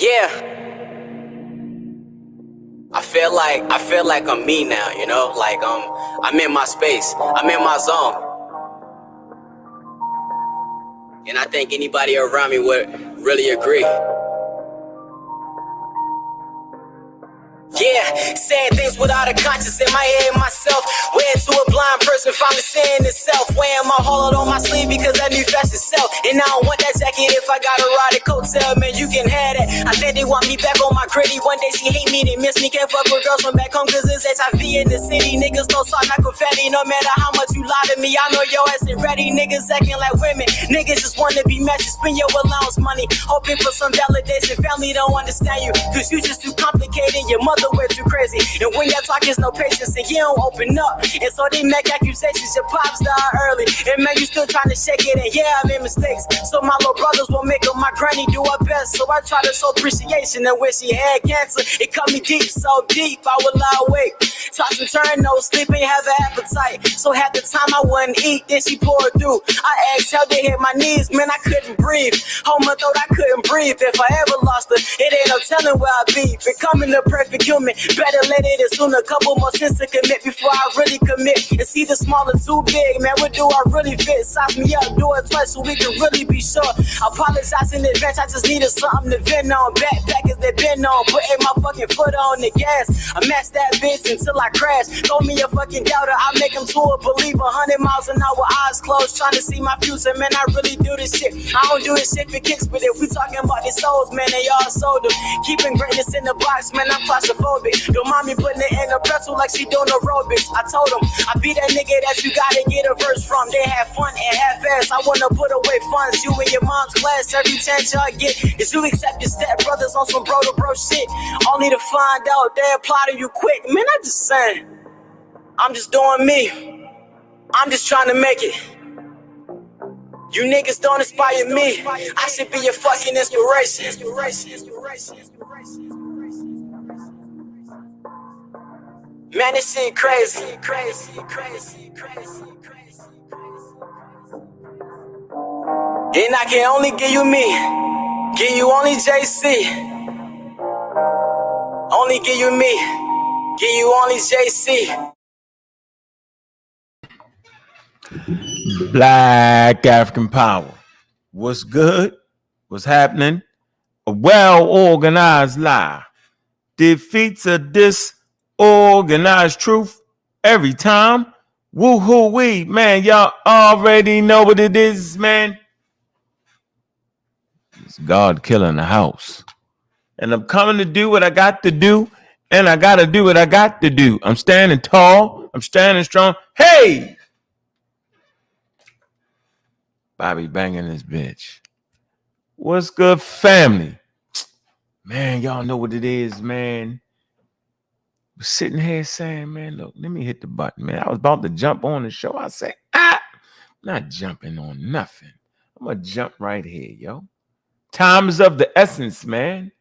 Yeah, I feel like I'm me now, you know? Like I'm in my space. I'm in my zone. And I think anybody around me would really agree. Yeah, saying things without a conscience in my head myself. Went to a blind person, finally seeing itself. Wearing my heart on my sleeve because that new fashion sell. And I don't want that jacket if I got a ride a coattail, man, you can have that. I think they want me back on my gritty. One day she hate me, they miss me. Can't fuck with girls from back home cause it's HIV in the city. Niggas don't talk like confetti. No matter how much you lie to me, I know your ass ain't ready. Niggas acting like women. Niggas just wanna be messy. Spend your allowance money, hoping for some validation. Family don't understand you cause you just too complicated. Your mother way too crazy. And when y'all talk, there's no patience and you don't open up. And so they make accusations. Your pops died early. And man, you still trying to shake it. And yeah, I made mistakes. So my little brothers won't make up. My granny do her best. So I try to show appreciation. And when she had cancer, it cut me deep, so deep. I would lie awake. Toss and turn, no sleep, ain't have an appetite. So half the time I wouldn't eat, then she poured through. I exhaled, they hit my knees, man, I couldn't breathe. Hold my throat, I couldn't breathe. If I ever lost her, it ain't no telling where I'd be. Becoming the perfect human, better let it in soon. A couple more sins to commit before I really commit. It's either small or too big, man, what do I really fit? Size me up, do it twice so we can really be sure. Apologize in advance, I just needed something to vent on. Backpackers they been on, putting my fucking foot on the gas. I match that bitch until I crash. Throw me a fucking doubter, I make him to a believer. 100 miles an hour, eyes closed, trying to see my future. Man, I really do this shit. I don't do this shit for kicks, but if we talking about the souls, man, they all sold them. Keeping greatness in the box, man, I'm claustrophobic. Don't mind me putting it in a pretzel like she doing aerobics. I told him, I be that nigga that you gotta get a verse from. They have fun and half-ass. I wanna put away funds. You in your mom's class, every chance y'all get is you accept your step brothers on some bro to bro shit. Only to find out they apply to you quick. Man, I'm just saying, I'm just doing me. I'm just trying to make it. You niggas don't inspire me. I should be your fucking inspiration. Man, this shit crazy. And I can only give you me. Give you only JC. Only give you me. Give you only JC. Black African power. What's good? What's happening? A well-organized lie defeats a disorganized truth every time. Woo-hoo-wee, man. Y'all already know what it is, man. It's Godkilla in the house. And I'm coming to do what I got to do. And I got to do what I got to do. I'm standing tall. I'm standing strong. Hey! Bobby banging this bitch. What's good, family? Man, y'all know what it is, man. We're sitting here saying, man, look, let me hit the button, man. I was about to jump on the show. I say, not jumping on nothing. I'm going to jump right here, yo. Time is of the essence, man.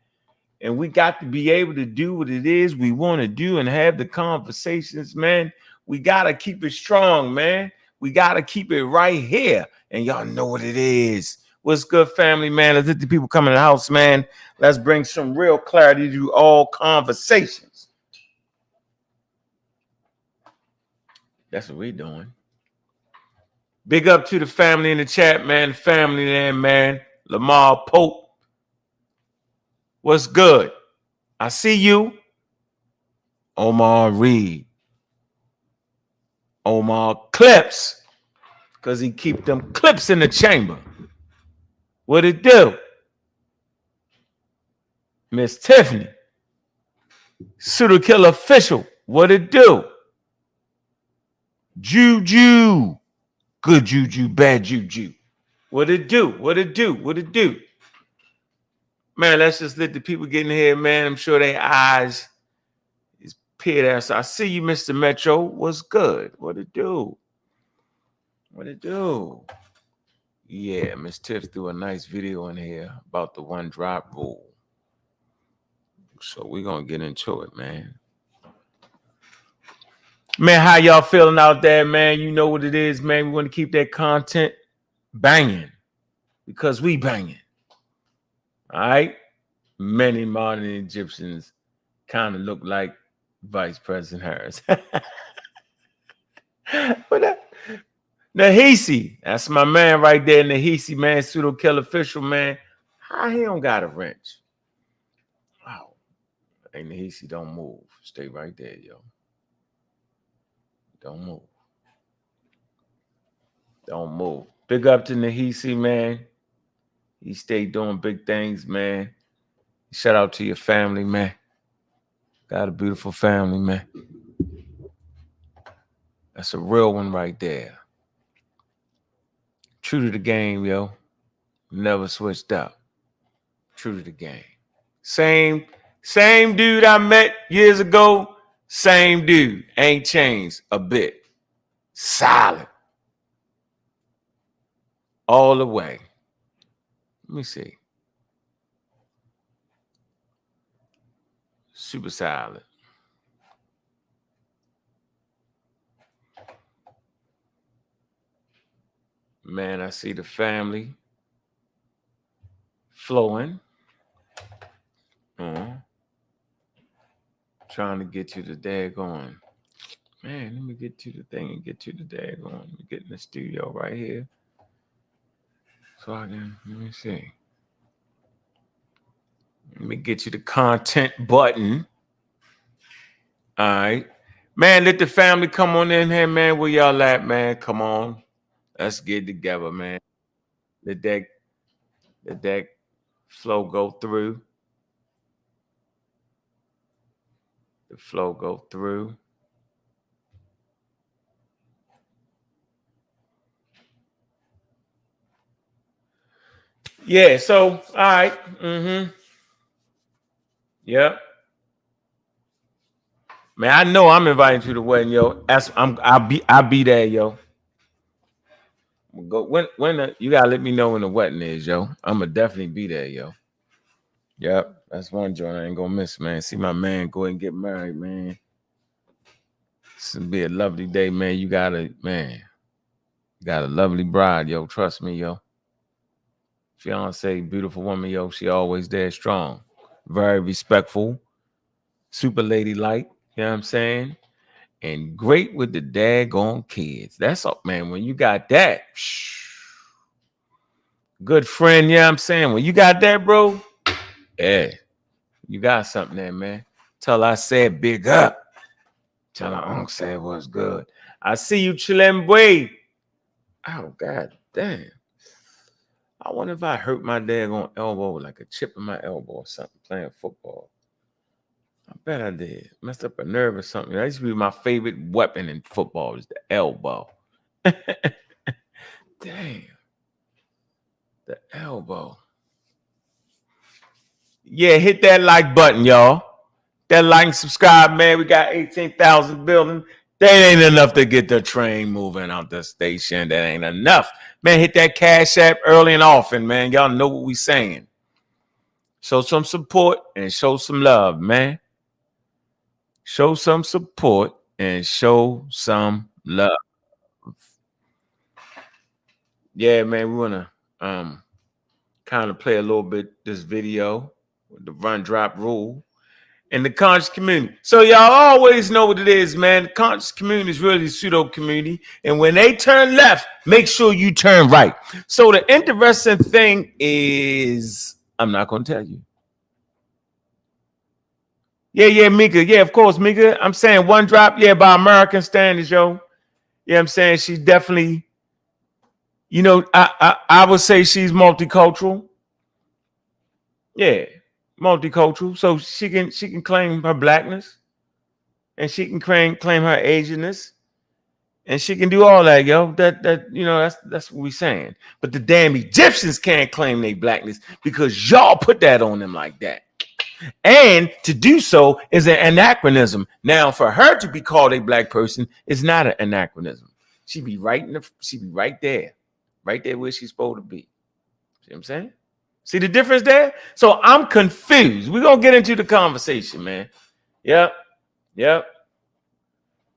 And we got to be able to do what it is we want to do and have the conversations, man. We got to keep it strong, man. We got to keep it right here. And y'all know what it is. What's good, family, man? Let's get the people coming in the house, man. Let's bring some real clarity to all conversations. That's what we're doing. Big up to the family in the chat, man. The family there, man. Lamar Pope. What's good? I see you. Omar Reed. Omar Clips. Because he keep them clips in the chamber. What it do? Miss Tiffany. Pseudo Killer Official. What it do? Juju. Good juju, bad juju. What it do? What it do? What it do? Man, let's just let the people get in here, man. I'm sure their eyes is peered out. So I see you, Mr. Metro. What's good? What it do? What it do? Yeah, Miss Tiff threw a nice video in here about the one drop rule. So we're going to get into it, man. Man, how y'all feeling out there, man? You know what it is, man. We want to keep that content banging because we banging. All right? many modern Egyptians kind of look like Vice President Harris. But Nahisi, that's my man right there. Nahisi, man, pseudo kill official, man. How he don't got a wrench? Wow. Hey, Nahisi, don't move. Stay right there, yo. Don't move. Don't move. Big up to Nahisi, man. He stayed doing big things, man. Shout out to your family, man. Got a beautiful family, man. That's a real one right there. True to the game, yo. Never switched up. True to the game. Same dude I met years ago. Same dude. Ain't changed a bit. Solid. All the way. Let me see. Super solid. Man, I see the family flowing. Trying to get you the daggone. Man, let me get to the thing and get you the daggone. Let me get in the studio right here. So I can, let me see. Let me get you the content button. All right. Man, let the family come on in here, man. Where y'all at, man? Come on. Let's get together, man. Let that flow go through. The flow go through. Yeah, so all right. Yep. Man, I know I'm inviting you to the wedding, yo. I'll be there, yo. Go when you gotta let me know when the wedding is, yo. I'ma definitely be there, yo. Yep, that's one joint I ain't gonna miss, man. See my man go and get married, man. This will be a lovely day, man. You got a lovely bride, yo. Trust me, yo. Fiance, beautiful woman, yo. She always there, strong, very respectful, super ladylike. You know what I'm saying? And great with the daggone kids. That's up, man. When you got that, good friend, you know what I'm saying? When you got that, bro, yeah, you got something there, man. Tell I said big up. Tell her Ankh said what's good. I see you, Chilemboy. Oh, god damn. I wonder if I hurt my daggone elbow, like a chip in my elbow or something, playing football. I bet I did. Messed up a nerve or something. That used to be my favorite weapon in football, is the elbow. Damn. The elbow. Yeah, hit that like button, y'all. That like and subscribe, man. We got 18,000 building. That ain't enough to get the train moving out the station. That ain't enough. Man, hit that Cash App early and often, man. Y'all know what we saying. Show some support and show some love, man. Show some support and show some love. Yeah, man, we want to kind of play a little bit this video with the run drop rule in the conscious community. So y'all always know what it is, man. The conscious community is really the pseudo community. And when they turn left, make sure you turn right. So the interesting thing is, I'm not going to tell you. Yeah, Mika. Yeah, of course, Mika. I'm saying one drop, yeah, by American standards, yo. Yeah, I'm saying she's definitely, you know, I would say she's multicultural. Yeah, multicultural. So she can claim her blackness, and she can claim her Asianness, and she can do all that, yo. That you know, that's what we saying. But the damn Egyptians can't claim their blackness because y'all put that on them like that. And to do so is an anachronism. Now, for her to be called a black person is not an anachronism. She be right there where she's supposed to be. See what I'm saying? See the difference there? So I'm confused. We're gonna get into the conversation, man. Yep. We're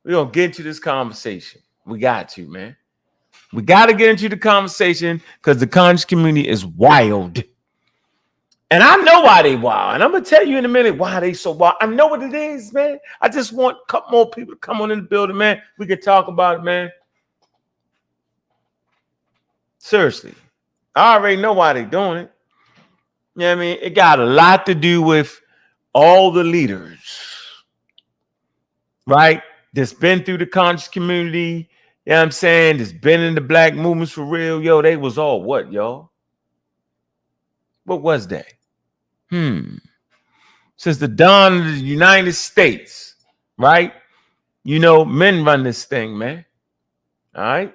gonna get into this conversation. We got to, man. We got to get into the conversation because the conscious community is wild. And I know why they wild. And I'm going to tell you in a minute why they so wild. I know what it is, man. I just want a couple more people to come on in the building, man. We can talk about it, man. Seriously. I already know why they doing it. You know what I mean? It got a lot to do with all the leaders, right? That's been through the conscious community. You know what I'm saying? That's been in the black movements for real. Yo, they was all what, y'all? What was that? Since the dawn of the United States, right? You know, men run this thing, man. All right.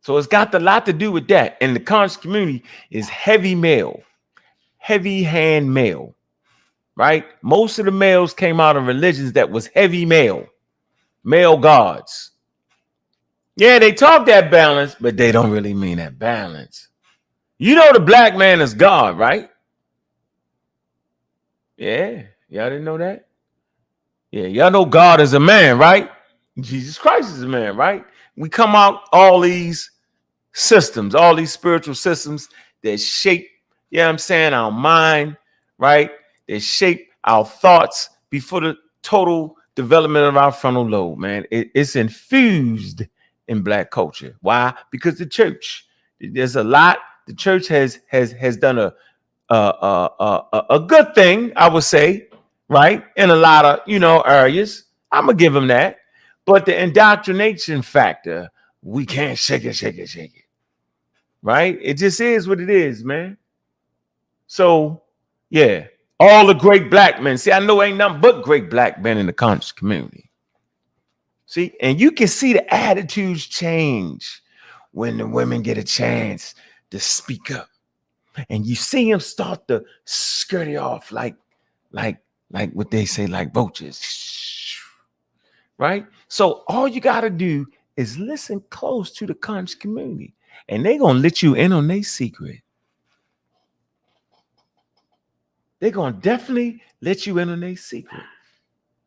So it's got a lot to do with that. And the conscious community is heavy male, heavy hand male, right? Most of the males came out of religions that was heavy male gods. Yeah, they talk that balance, but they don't really mean that balance. You know, the black man is God, right? Yeah, y'all didn't know that? Yeah, y'all know God is a man, right? Jesus Christ is a man, right? We come out all these systems, all these spiritual systems that shape, you know what I'm saying, our mind, right? That shape our thoughts before the total development of our frontal lobe, man. It's infused in black culture. Why? Because the church, there's a lot. The church has done a good thing, I would say, right? In a lot of, areas. I'm gonna give them that. But the indoctrination factor, we can't shake it. Right? It just is what it is, man. So, yeah, all the great black men. See, I know ain't nothing but great black men in the conscious community. See, and you can see the attitudes change when the women get a chance to speak up. And you see them start to scurry off like what they say, like roaches. Right? So all you got to do is listen close to the conscious community. And they're going to let you in on their secret. They're going to definitely let you in on their secret.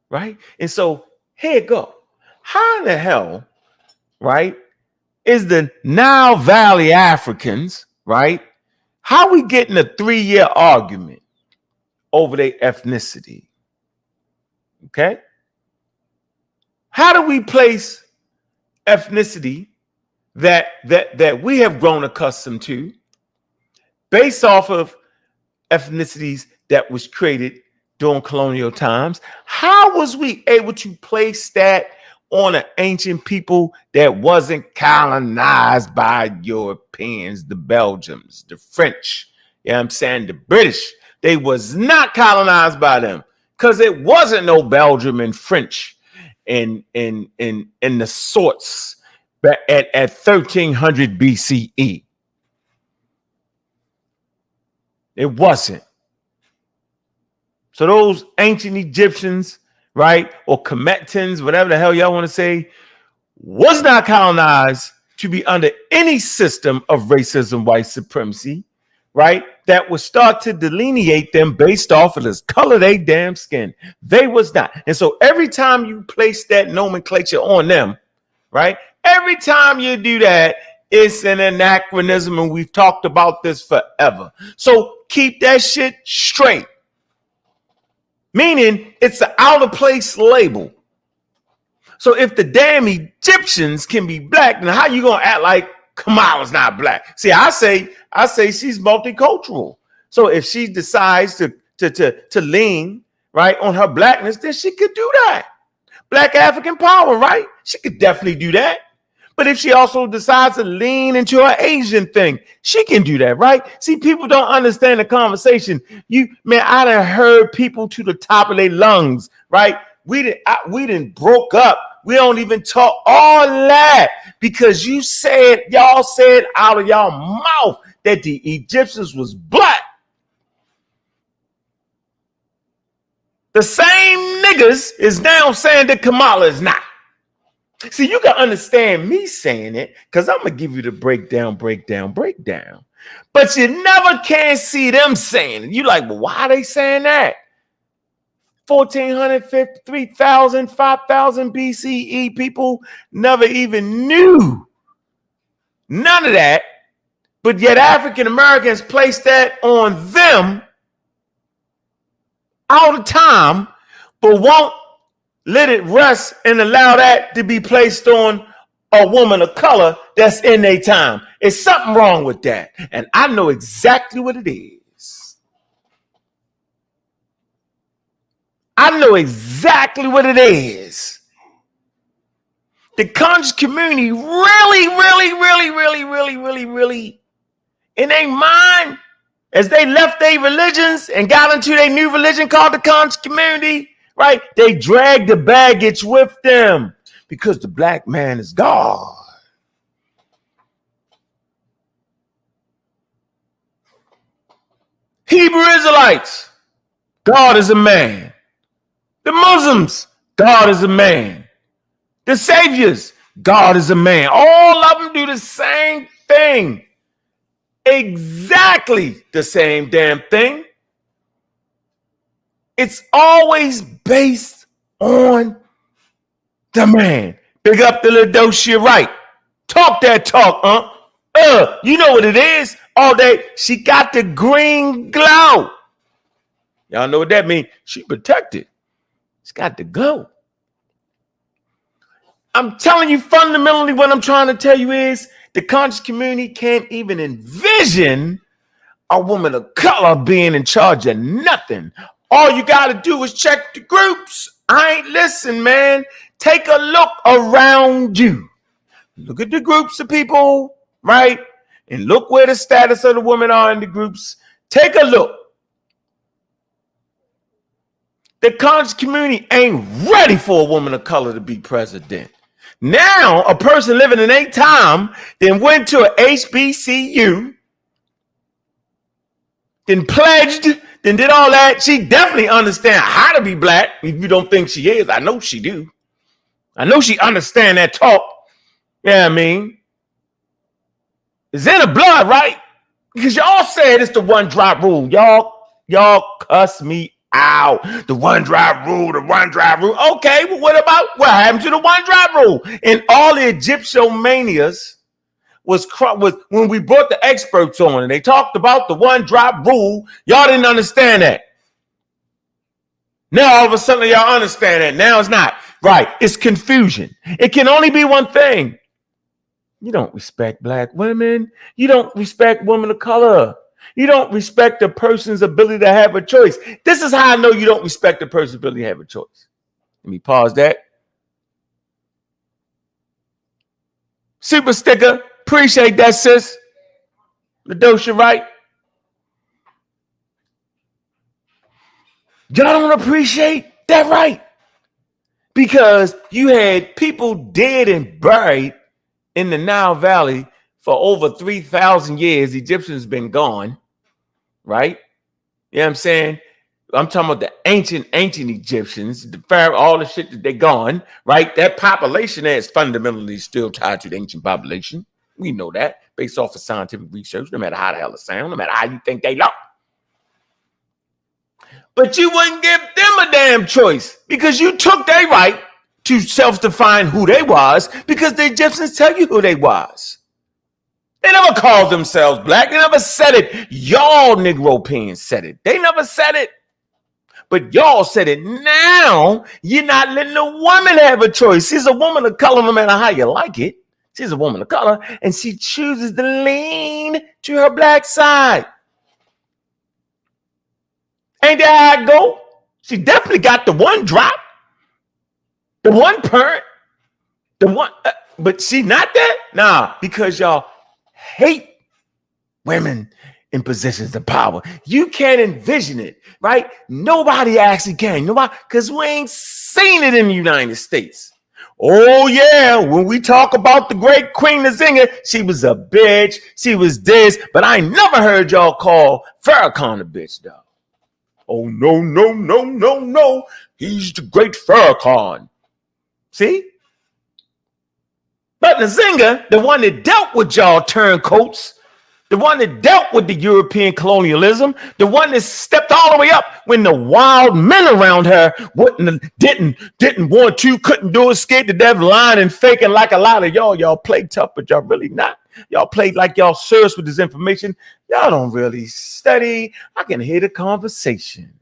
Right? And so here it go. How in the hell, right, is the Nile Valley Africans, right? How we getting a 3-year argument over their ethnicity? Okay? How do we place ethnicity that we have grown accustomed to based off of ethnicities that was created during colonial times? How was we able to place that on an ancient people that wasn't colonized by Europeans, the Belgians, the French, you know what I'm saying, the British? They was not colonized by them because it wasn't no Belgium and French in the sorts at 1300 BCE. It wasn't. So those ancient Egyptians, right, or Kemetans, whatever the hell y'all want to say, was not colonized to be under any system of racism, white supremacy, right, that would start to delineate them based off of the color of their damn skin. They was not. And so every time you place that nomenclature on them, right, every time you do that, it's an anachronism, and we've talked about this forever. So keep that shit straight. Meaning it's an out of place label. So if the damn Egyptians can be black, then how you gonna act like Kamala's not black? See, I say she's multicultural. So if she decides to lean right on her blackness, then she could do that. Black African power, right? She could definitely do that. But if she also decides to lean into her Asian thing, she can do that, right? See, people don't understand the conversation. I done heard people to the top of their lungs, right? We didn't broke up. We don't even talk all that because y'all said out of y'all mouth that the Egyptians was black. The same niggas is now saying that Kamala is not. See, you can understand me saying it because I'm going to give you the breakdown. But you never can see them saying it. You like, well, why are they saying that? 1400, 3000, 5000 BCE, people never even knew none of that. But yet African Americans placed that on them, all the time, but won't let it rest and allow that to be placed on a woman of color that's in their time. It's something wrong with that. And I know exactly what it is. I know exactly what it is. The conscious community really, in their mind, as they left their religions and got into their new religion called the conscious community, right? They dragged the baggage with them because the black man is God. Hebrew Israelites, God is a man. The Muslims, God is a man. The saviors, God is a man. All of them do the same thing. Exactly the same damn thing. It's always based on the man. Big up the little Godkilla, right? Talk that talk, huh? You know what it is. All day, she got the green glow. Y'all know what that means. She protected. She's got the glow. I'm telling you, fundamentally, what I'm trying to tell you is the conscious community can't even envision a woman of color being in charge of nothing. All you got to do is check the groups. Listen, man. Take a look around you. Look at the groups of people, right? And look where the status of the women are in the groups. Take a look. The conscious community ain't ready for a woman of color to be president. Now, a person living in a time then went to a HBCU, then pledged, then did all that. She definitely understands how to be black. If you don't think she is, I know she do. I know she understand that talk. Yeah, I mean, it's in the blood, right? Because y'all said it's the one drop rule. Y'all cuss me out. The one drop rule, the one drop rule. Okay, well, what happened to the one drop rule? And all the Egyptomanias was when we brought the experts on and they talked about the one drop rule. Y'all didn't understand that. Now all of a sudden y'all understand that. Now it's not. Right. It's confusion. It can only be one thing. You don't respect black women. You don't respect women of color. You don't respect a person's ability to have a choice. This is how I know you don't respect a person's ability to have a choice. Let me pause that. Super sticker. Appreciate that, sis. Ladosha, right? Y'all don't appreciate that, right? Because you had people dead and buried in the Nile Valley for over 3,000 years. Egyptians been gone, right? You know what I'm saying? I'm talking about the ancient Egyptians, the Pharaoh, all the shit that they gone, right? That population there is fundamentally still tied to the ancient population. We know that based off of scientific research, no matter how the hell it sounds, no matter how you think they look. But you wouldn't give them a damn choice because you took their right to self-define who they was because the Egyptians tell you who they was. They never called themselves black. They never said it. Y'all Negropeans said it. They never said it. But y'all said it. Now you're not letting a woman have a choice. She's a woman of color no matter how you like it. She's a woman of color and she chooses to lean to her black side. Ain't that how I go? She definitely got the one drop, the one parent, the one, but she not that? Nah, because y'all hate women in positions of power. You can't envision it, right? Nobody actually can. Nobody, because we ain't seen it in the United States. Oh, yeah, when we talk about the great Queen Nzinga, she was a bitch. She was this, but I never heard y'all call Farrakhan a bitch, though. Oh, no. He's the great Farrakhan. See? But Nzinga, the one that dealt with y'all turncoats, the one that dealt with the European colonialism, the one that stepped all the way up when the wild men around her didn't want to, couldn't do it, scared to death, lying and faking like a lot of y'all. Y'all played tough, but y'all really not. Y'all played like y'all serious with this information. Y'all don't really study. I can hear the conversation.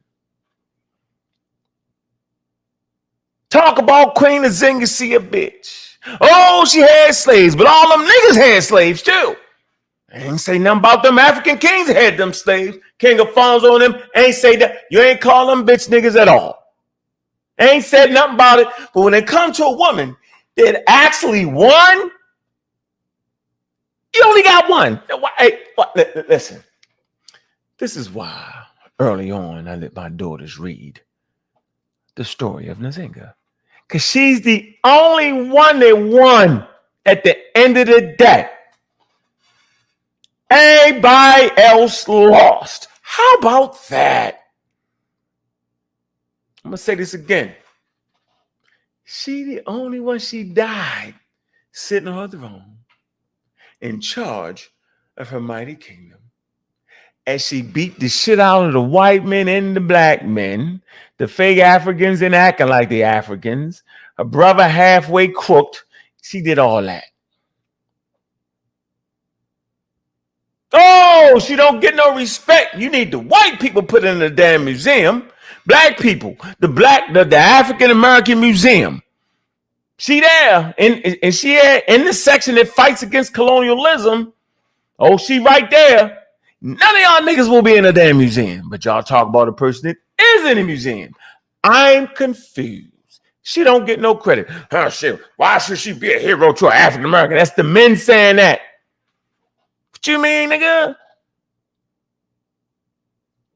Talk about Queen Nzinga, see a bitch. Oh, she had slaves, but all them niggas had slaves too. Ain't say nothing about them African kings that had them slaves. King Alfonso on them ain't say that. You ain't call them bitch niggas at all. Ain't said nothing about it. But when it comes to a woman that actually won, you only got one. Hey, listen, this is why early on I let my daughters read the story of Nzinga. Because she's the only one that won at the end of the day. Everybody else lost. How about that? I'm going to say this again. She the only one, she died sitting on her throne in charge of her mighty kingdom. As she beat the shit out of the white men and the black men, the fake Africans and acting like the Africans, her brother halfway crooked. She did all that. Oh, she don't get no respect. You need the white people put in the damn museum. Black people, the African American Museum. She there, and she in the section that fights against colonialism. Oh, she right there. None of y'all niggas will be in a damn museum, but y'all talk about a person that is in a museum. I'm confused. She don't get no credit. Oh, shit. Why should she be a hero to an African American? That's the men saying that. What you mean, nigga?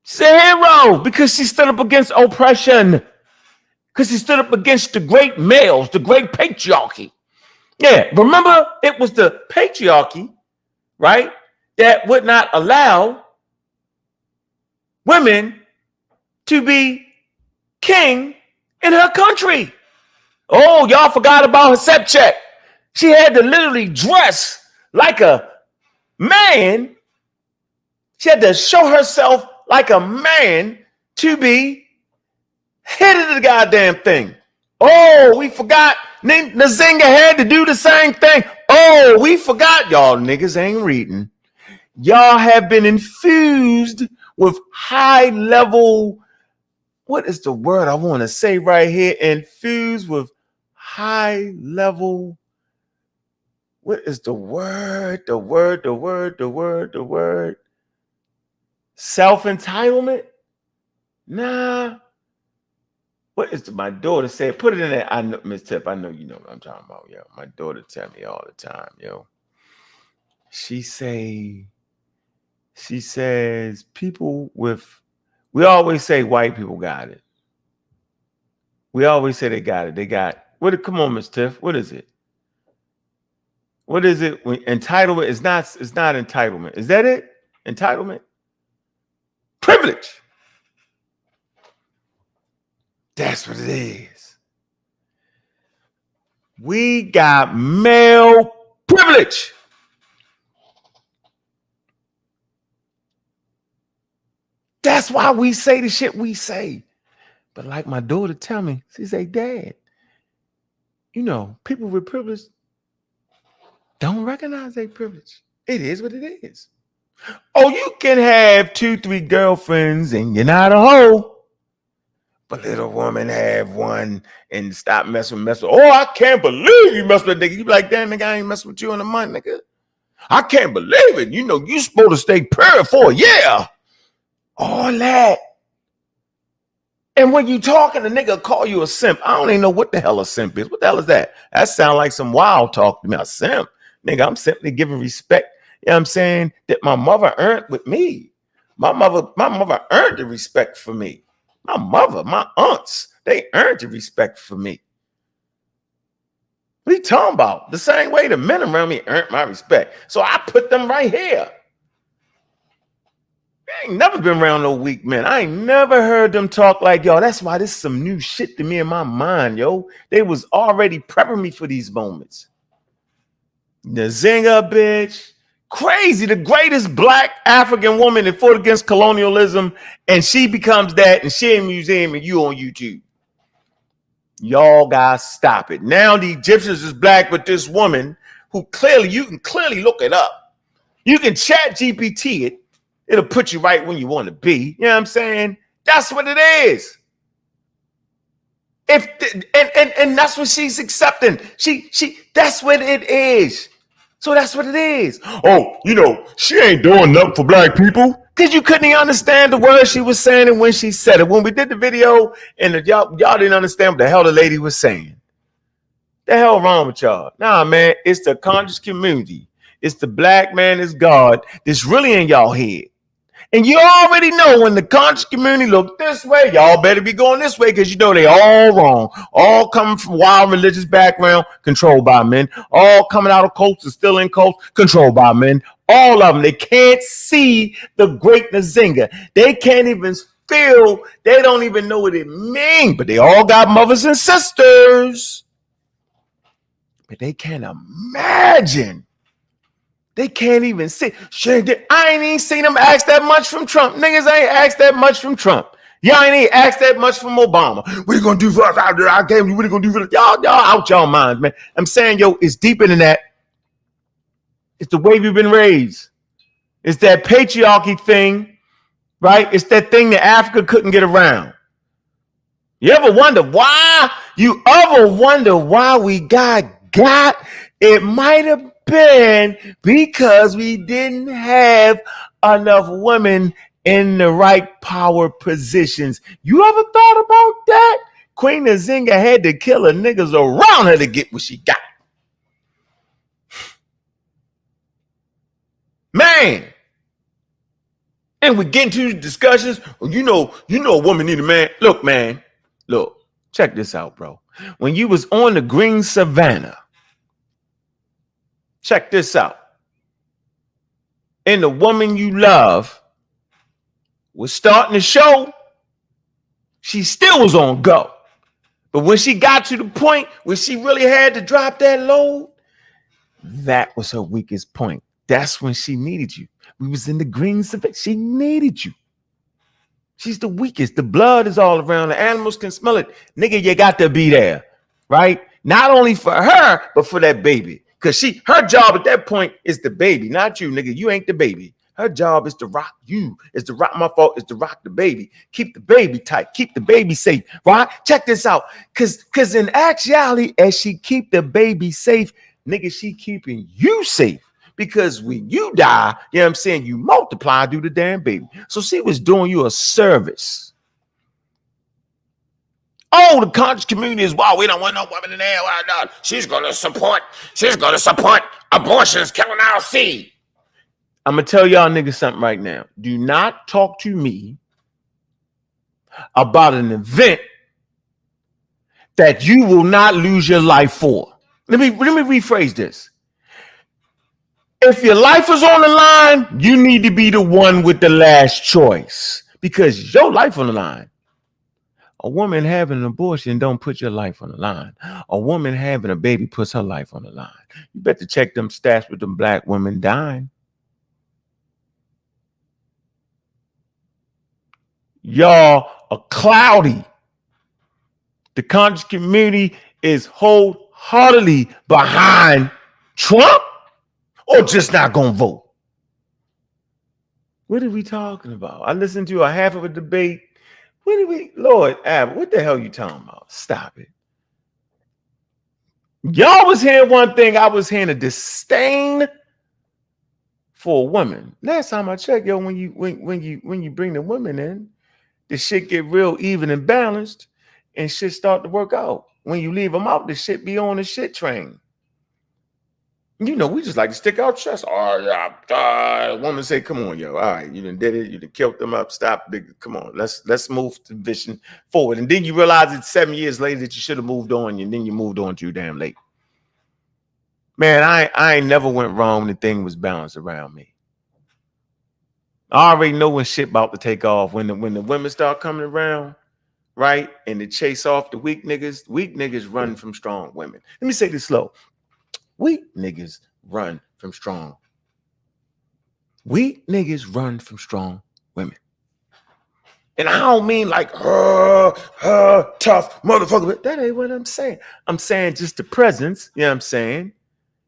She's a hero because she stood up against oppression. Because she stood up against the great males, the great patriarchy. Yeah, remember, it was the patriarchy, right, that would not allow women to be king in her country. Oh, y'all forgot about her septic check. She had to literally dress like a man. She had to show herself like a man to be head of the goddamn thing. Oh, we forgot. Nzinga had to do the same thing. Oh, we forgot. Y'all niggas ain't reading. Y'all have been infused with high level. What is the word I want to say right here? Infused with high level. What is the word? The word. Self-entitlement? Nah. What is my daughter said? Put it in there. I know, Miss Tip, I know you know what I'm talking about, yo. My daughter tell me all the time, yo. She says people with, we always say white people got it. We always say they got it. They got, come on, Miss Tiff, what is it? What is it? When entitlement is not, it's not entitlement. Is that it? Entitlement? Privilege. That's what it is. We got male privilege. That's why we say the shit we say. But like my daughter tell me, she say, Dad, you know, people with privilege don't recognize their privilege. It is what it is. Oh, you can have 2-3 girlfriends and you're not a hoe. But little woman have one and stop messing. Oh, I can't believe you mess with a nigga. You be like, damn, nigga, I ain't messing with you in a month, nigga. I can't believe it. You know, you supposed to stay pure for a year. All that. And when you talking, the nigga call you a simp. I don't even know what the hell a simp is. What the hell is that? That sound like some wild talk to me. A simp. Nigga, I'm simply giving respect. You know what I'm saying? That my mother earned with me. My mother earned the respect for me. My mother, my aunts, they earned the respect for me. What are you talking about? The same way the men around me earned my respect. So I put them right here. I ain't never been around no weak men. I ain't never heard them talk like, yo, that's why this is some new shit to me in my mind, yo. They was already prepping me for these moments. Nzinga, bitch. Crazy, the greatest black African woman that fought against colonialism, and she becomes that, and she in a museum, and you on YouTube. Y'all gotta stop it. Now the Egyptians is black, but this woman who clearly, you can clearly look it up. You can chat GPT it. It'll put you right when you want to be. You know what I'm saying? That's what it is. And that's what she's accepting. She that's what it is. So that's what it is. Oh, she ain't doing nothing for black people. Cause you couldn't even understand the words she was saying and when she said it. When we did the video and y'all didn't understand what the hell the lady was saying. The hell wrong with y'all? Nah, man, it's the conscious community. It's the black man is God that's really in y'all head. And you already know when the conscious community look this way, y'all better be going this way because they all wrong. All coming from wild religious background, controlled by men. All coming out of cults and still in cults, controlled by men. All of them, they can't see the great Nzinga. They can't even feel, they don't even know what it means, but they all got mothers and sisters. But they can't imagine. They can't even see. I ain't even seen them ask that much from Trump. Niggas ain't asked that much from Trump. Y'all ain't even asked that much from Obama. What are you gonna do for us out there? What are you gonna do for us? Y'all out y'all minds, man. I'm saying, it's deeper than that. It's the way we've been raised. It's that patriarchy thing, right? It's that thing that Africa couldn't get around. You ever wonder why? We got? It might have been because we didn't have enough women in the right power positions. You ever thought about that? Queen Nzinga had to kill her niggas around her to get what she got. Man. And we get into discussions. A woman need a man. Look, man. Look, check this out, bro. When you was on the green savannah, check this out. And the woman you love was starting to show, she still was on go. But when she got to the point where she really had to drop that load, that was her weakest point. That's when she needed you. We was in the green savannah. She needed you. She's the weakest. The blood is all around. The animals can smell it. Nigga, you got to be there, right? Not only for her, but for that baby. Because her job at that point is the baby, not you, nigga. You ain't the baby. Her job is to rock you. Is to rock my fault. Is to rock the baby. Keep the baby tight. Keep the baby safe, right? Check this out. Because in actuality, as she keep the baby safe, nigga, she keeping you safe. Because when you die, you know what I'm saying, you multiply due to the damn baby. So she was doing you a service. Oh, the conscious community is, wow, we don't want no women in there. She's going to support abortions killing our seed. I'm going to tell y'all niggas something right now. Do not talk to me about an event that you will not lose your life for. Let me rephrase this. If your life is on the line, you need to be the one with the last choice because your life on the line. A woman having an abortion don't put your life on the line. A woman having a baby puts her life on the line. You better check them stats with them black women dying. Y'all are cloudy. The conscious community is wholeheartedly behind Trump. Or just not gonna vote. What are we talking about? I listened to a half of a debate. Lord Abbott, what the hell are you talking about? Stop it. Y'all was hearing one thing. I was hearing a disdain for a woman. Last time I checked, when you bring the women in, the shit get real even and balanced, and shit start to work out. When you leave them out, the shit be on the shit train. We just like to stick our chest. Oh, yeah. Woman say, come on, yo. All right, you done did it. You done killed them up. Stop. Big. Come on. Let's move the vision forward. And then you realize it's 7 years later that you should have moved on. And then you moved on too damn late. Man, I ain't never went wrong when the thing was balanced around me. I already know when shit about to take off. When the women start coming around, right? And they chase off the weak niggas run from strong women. Let me say this slow. Weak niggas run from strong. Weak niggas run from strong women. And I don't mean like tough motherfucker, but that ain't what I'm saying. I'm saying just the presence, you know what I'm saying?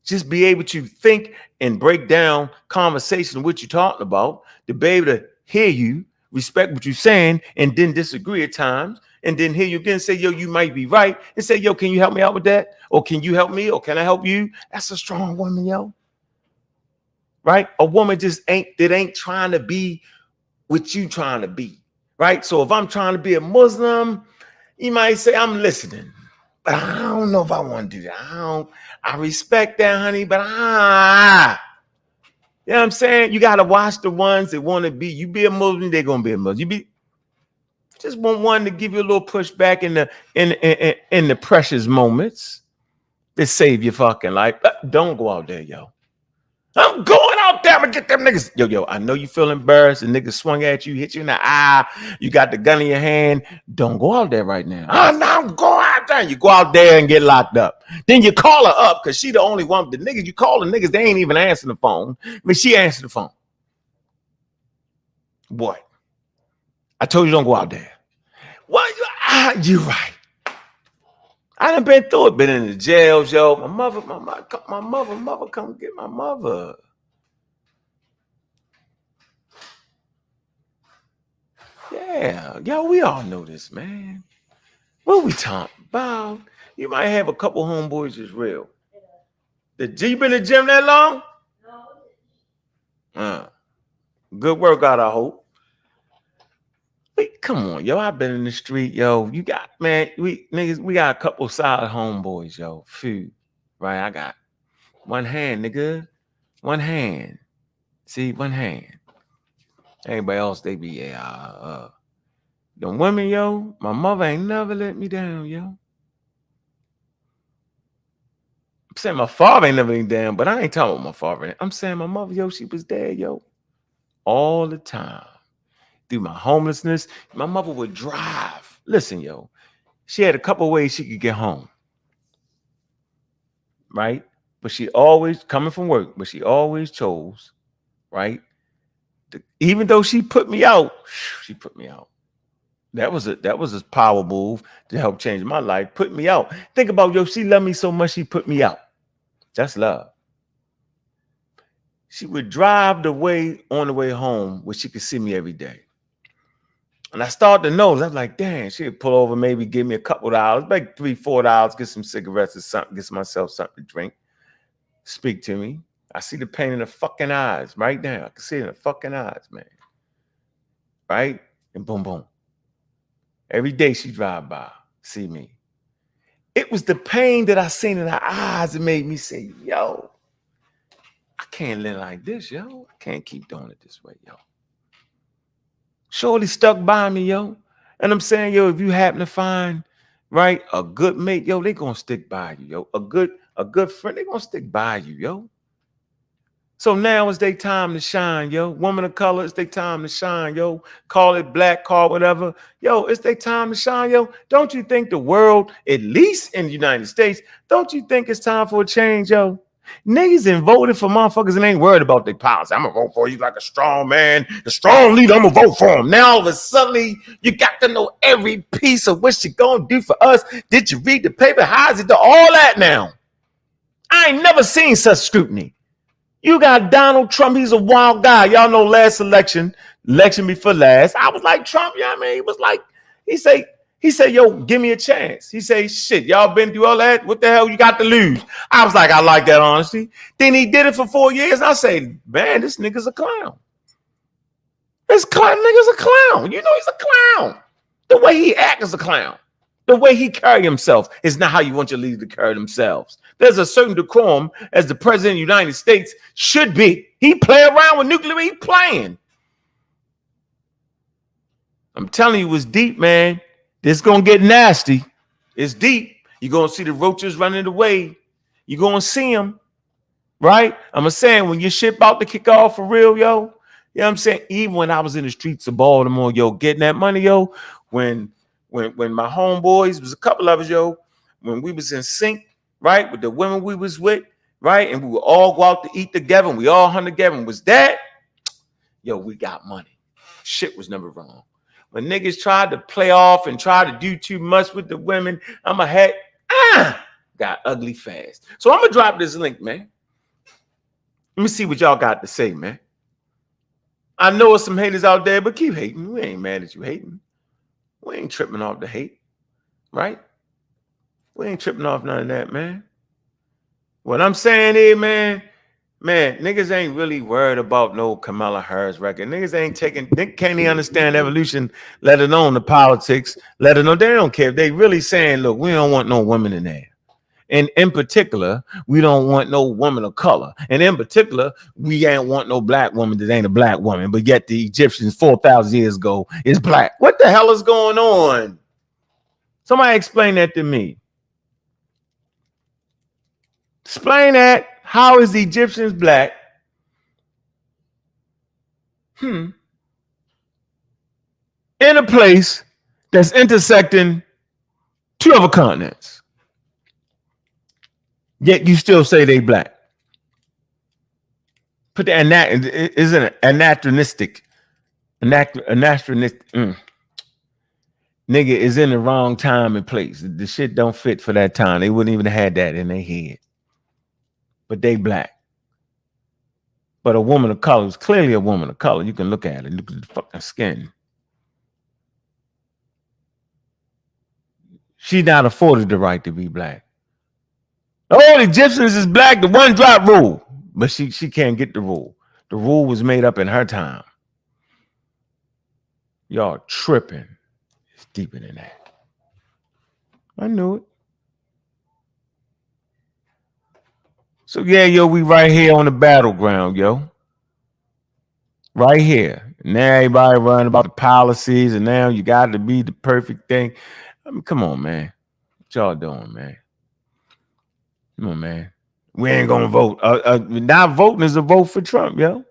Just be able to think and break down conversation, what you're talking about, to be able to hear you, respect what you're saying, and then disagree at times. and then hear you again say, yo, you might be right, and say, yo, can you help me out with that? Or can you help me? Or can I help you? That's a strong woman, yo. Right? A woman just ain't trying to be what you trying to be. Right? So if I'm trying to be a Muslim, you might say, I'm listening. But I don't know if I want to do that. I respect that, honey, but you know what I'm saying? You gotta watch the ones that want to be. You be a Muslim, they're gonna be a Muslim. Just want one to give you a little pushback in the precious moments that save your fucking life. Don't go out there, yo. I'm going out there to get them niggas. Yo, I know you feel embarrassed. The niggas swung at you, hit you in the eye. You got the gun in your hand. Don't go out there right now. No, go out there. You go out there and get locked up. Then you call her up because she the only one. The niggas you call the niggas, they ain't even answering the phone. I mean, she answered the phone. What? I told you don't go out there. What? You're right. I done been through it. Been in the jails, yo. My mother come get my mother. Yeah, yo, we all know this, man. What we talking about? You might have a couple homeboys that's real. You been in the gym that long? No. Good workout, I hope. Wait, come on, yo. I've been in the street, yo. You got, man, we got a couple solid homeboys, yo. Food, right? I got one hand, nigga. One hand. See, one hand. Everybody else, they be, the women, yo, my mother ain't never let me down, yo. I'm saying my father ain't never let me down, but I ain't talking about my father. I'm saying my mother, yo, she was there, yo, all the time. Through my homelessness, my mother would drive. Listen, yo, she had a couple ways she could get home, right? But she always, coming from work, but she always chose, right? Even though she put me out, she put me out. That was a power move to help change my life. Put me out. Think about, yo, she loved me so much she put me out. That's love. She would drive the way on the way home where she could see me every day. And I started to notice, I was like, damn, she'd pull over, maybe give me a couple of dollars, like $3, $4, get some cigarettes or something, get myself something to drink, speak to me. I see the pain in the fucking eyes right now. I can see it in the fucking eyes, man. Right? And boom, boom. Every day she drive by, see me. It was the pain that I seen in her eyes that made me say, yo, I can't live like this, yo. I can't keep doing it this way, yo. Shorty stuck by me, yo. And I'm saying, yo, if you happen to find, right, a good mate, yo, they gonna stick by you, yo. A good friend, they gonna stick by you, yo. So now it's their time to shine, yo. Woman of color, it's their time to shine, yo. Call it black, call whatever. Yo, it's their time to shine, yo. Don't you think the world, at least in the United States, don't you think it's time for a change, yo? Niggas and voted for motherfuckers and ain't worried about their policy. I'm gonna vote for you like a strong man, the strong leader, I'm gonna vote for him. Now all of a sudden, you got to know every piece of what she gonna do for us. Did you read the paper? How's it do all that now? I ain't never seen such scrutiny. You got Donald Trump, he's a wild guy. Y'all know last election before last, I was like Trump, you know what I mean? He was like, he said, yo, give me a chance. He said, shit, y'all been through all that? What the hell you got to lose? I was like, I like that honesty. Then he did it for 4 years. And I say, man, this nigga's a clown. This nigga's a clown. You know he's a clown. The way he acts is a clown. The way he carry himself is not how you want your leaders to carry themselves. There's a certain decorum as the president of the United States should be. He play around with nuclear, he playing. I'm telling you, it's deep, man. This gonna get nasty. It's deep. You're gonna see the roaches running away. You're gonna see them, right? I'm saying when your shit about to kick off for real, yo. You know what I'm saying? Even when I was in the streets of Baltimore, yo, getting that money, yo, when my homeboys, was a couple of us, yo, when we was in sync, right, with the women we was with, right, and we would all go out to eat together, and we all hung together, and was that, yo, we got money. Shit was never wrong. When niggas tried to play off and try to do too much with the women, got ugly fast. So I'm gonna drop this link, man. Let me see what y'all got to say, man. I know there's some haters out there, but keep hating. We ain't mad at you hating. We ain't tripping off the hate. right? We ain't tripping off none of that, man. What I'm saying is, man, niggas ain't really worried about no Kamala Harris record. Niggas ain't taking, they can't even understand evolution, let alone the politics, let alone, they don't care. They really saying, look, we don't want no women in there. And in particular, we don't want no woman of color. And in particular, we ain't want no black woman that ain't a black woman. But yet the Egyptians 4,000 years ago is black. What the hell is going on? Somebody explain that to me. Explain that. How is the Egyptians black? In a place that's intersecting two other continents. Yet you still say they black. Put that in that isn't anachronistic. Anachronistic. Nigga is in the wrong time and place. The shit don't fit for that time. They wouldn't even have had that in their head. But they black. But a woman of color is clearly a woman of color. You can look at it. Look at the fucking skin. She not afforded the right to be black. Oh, the Egyptians is black. The one drop rule. But she can't get the rule. The rule was made up in her time. Y'all tripping. It's deeper than that. I knew it. So yeah, yo, we right here on the battleground, yo. Right here. Now everybody running about the policies, and now you got to be the perfect thing. I mean, come on, man. What y'all doing, man? Come on, man. We ain't gonna vote. Not voting is a vote for Trump, yo.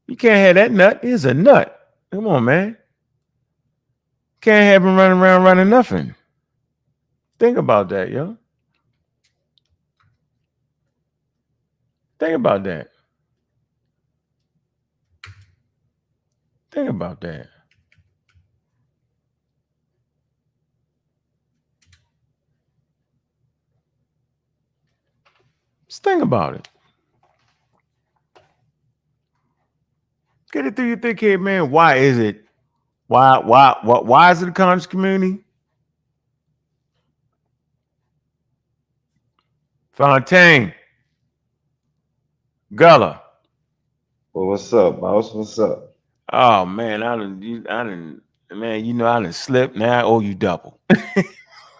You can't have that nut. He's a nut. Come on, man. Can't have him running around running nothing. Think about that, yo. Think about that. Think about that. Just think about it. Get it through your thick head, man. Why is it? Why is it a conscious community? Fontaine. Gullah. Well, what's up, boss? What's up? Oh man, I didn't, man, I didn't slip. Now I owe you double.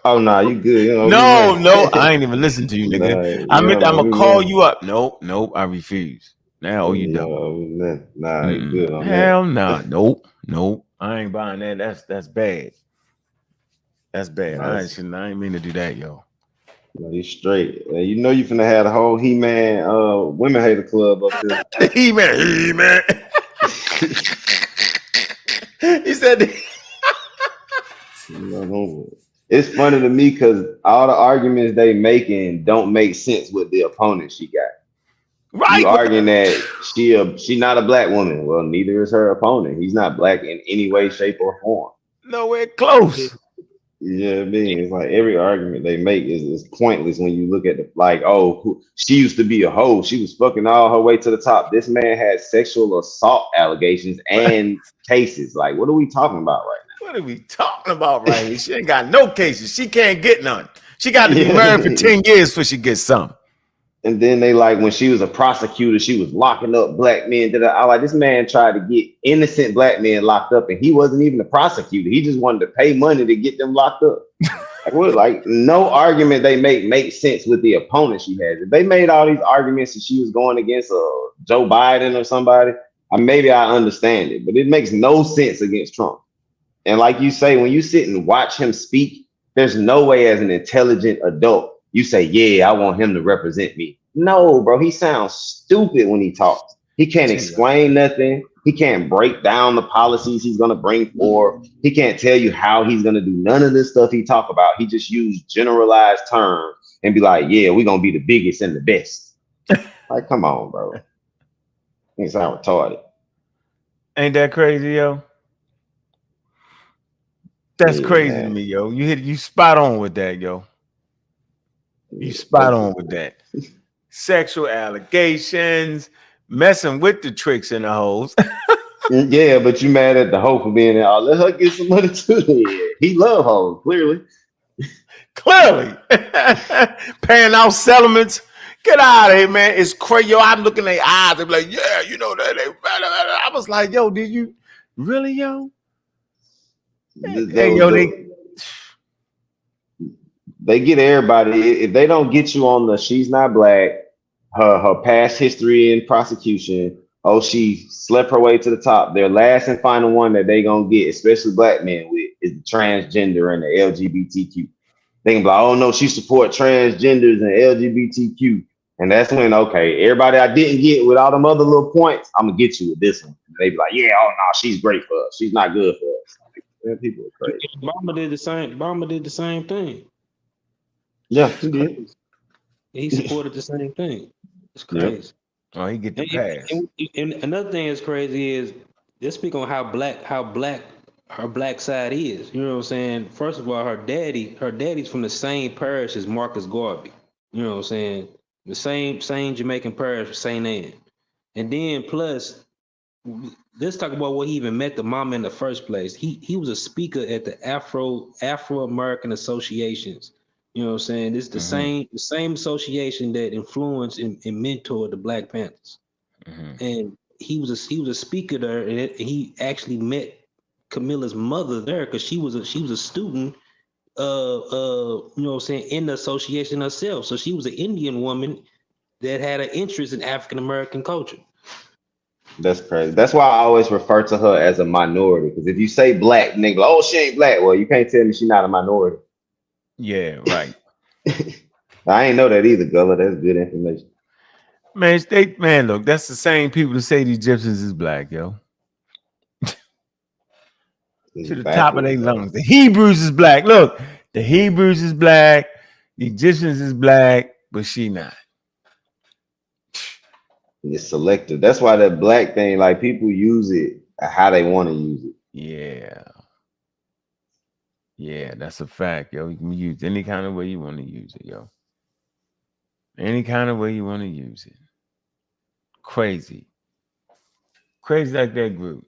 Oh, nah, you good. You know me, No, I man. ain't even listen to you, nigga. Nah, I you meant don't I'm know gonna me, call man. you up. Nope, I refuse. Now I owe you You double. know me, man. Nah, you good on Hell that. no, nope. I ain't buying that. That's bad. That's bad. Nah, I ain't mean to do that, yo. no, you straight. You know you finna have the whole He-Man women hater club up here. He-Man. He said You know, it's funny to me because all the arguments they making don't make sense with the opponent she got. You right. arguing that she not a black woman. Well, neither is her opponent. He's not black in any way, shape, or form. Nowhere close. You know what I mean? It's like every argument they make is pointless when you look at the like, oh, she used to be a hoe. She was fucking all her way to the top. This man had sexual assault allegations and cases. Like, what are we talking about right What are we talking about right here? She ain't got no cases. She can't get none. She got to now? be married for Yeah. 10 years before she gets some. And then they like when she was a prosecutor, she was locking up black men. I like this man tried to get innocent black men locked up, and he wasn't even the prosecutor. He just wanted to pay money to get them locked up. Like, what, like no argument they make makes sense with the opponent she has. If they made all these arguments and she was going against Joe Biden or somebody, maybe I understand it, but it makes no sense against Trump. And like you say, when you sit and watch him speak, there's no way as an intelligent adult you say, yeah, I want him to represent me. No, bro, he sounds stupid when he talks. He can't explain nothing. He can't break down the policies he's going to bring forth. He can't tell you how he's going to do none of this stuff he talk about. He just used generalized terms and be like, yeah, we're going to be the biggest and the best. Like, come on, bro. You sound retarded. Ain't that crazy, yo? That's Yeah, crazy to man. me, yo. You spot on with that, yo. You spot on with that. Sexual allegations, messing with the tricks and the hoes. Yeah, but you mad at the hoe for being there. Oh, let her get some money too. Yeah, he love hoes, clearly. Clearly. Paying out settlements. Get out of here, man. It's crazy. Yo, I'm looking at their eyes. They be like, yeah, you know that. I was like, yo, did you really, yo? Hey, yo, They get everybody. If they don't get you on the she's not black, her past history in prosecution, oh, she slept her way to the top. Their last and final one that they gonna get, especially black men with, is the transgender and the LGBTQ. They can be like, oh no, she support transgenders and LGBTQ. And that's when, okay, everybody I didn't get with all them other little points, I'm gonna get you with this one. And they be like, yeah, oh no, she's great for us. She's not good for us. Like, man, people are crazy. Obama did the same. Obama did the same thing. Yeah, It's he did. crazy. He supported the same thing. It's Yep. crazy. oh, he get the pass. And another thing that's crazy is let's speak on how black her black side is. You know what I'm saying? First of all, her daddy's from the same parish as Marcus Garvey. You know what I'm saying? The same Jamaican parish, Saint Anne. And then plus, let's talk about what he even met the mama in the first place. He was a speaker at the Afro American associations. You know what I'm saying? This is the same association that influenced and mentored the Black Panthers. And he was a speaker there, and he actually met Camilla's mother there because she was a student you know what I'm saying, in the association herself. So she was an Indian woman that had an interest in African American culture. That's crazy. That's why I always refer to her as a minority. Because if you say black, nigga, oh, she ain't black. Well, you can't tell me she's not a minority. Yeah, right. I ain't know that either, Gullah. That's good information. Man, look, that's the same people that say the Egyptians is black, yo. To the top of their lungs. The Hebrews is black. Look, the Hebrews is black, the Egyptians is black, but she not. It's selective. That's why that black thing, like people use it how they want to use it. Yeah. Yeah, that's a fact, yo. You can use any kind of way you want to use it, yo. Any kind of way you want to use it. Crazy. Crazy like that group.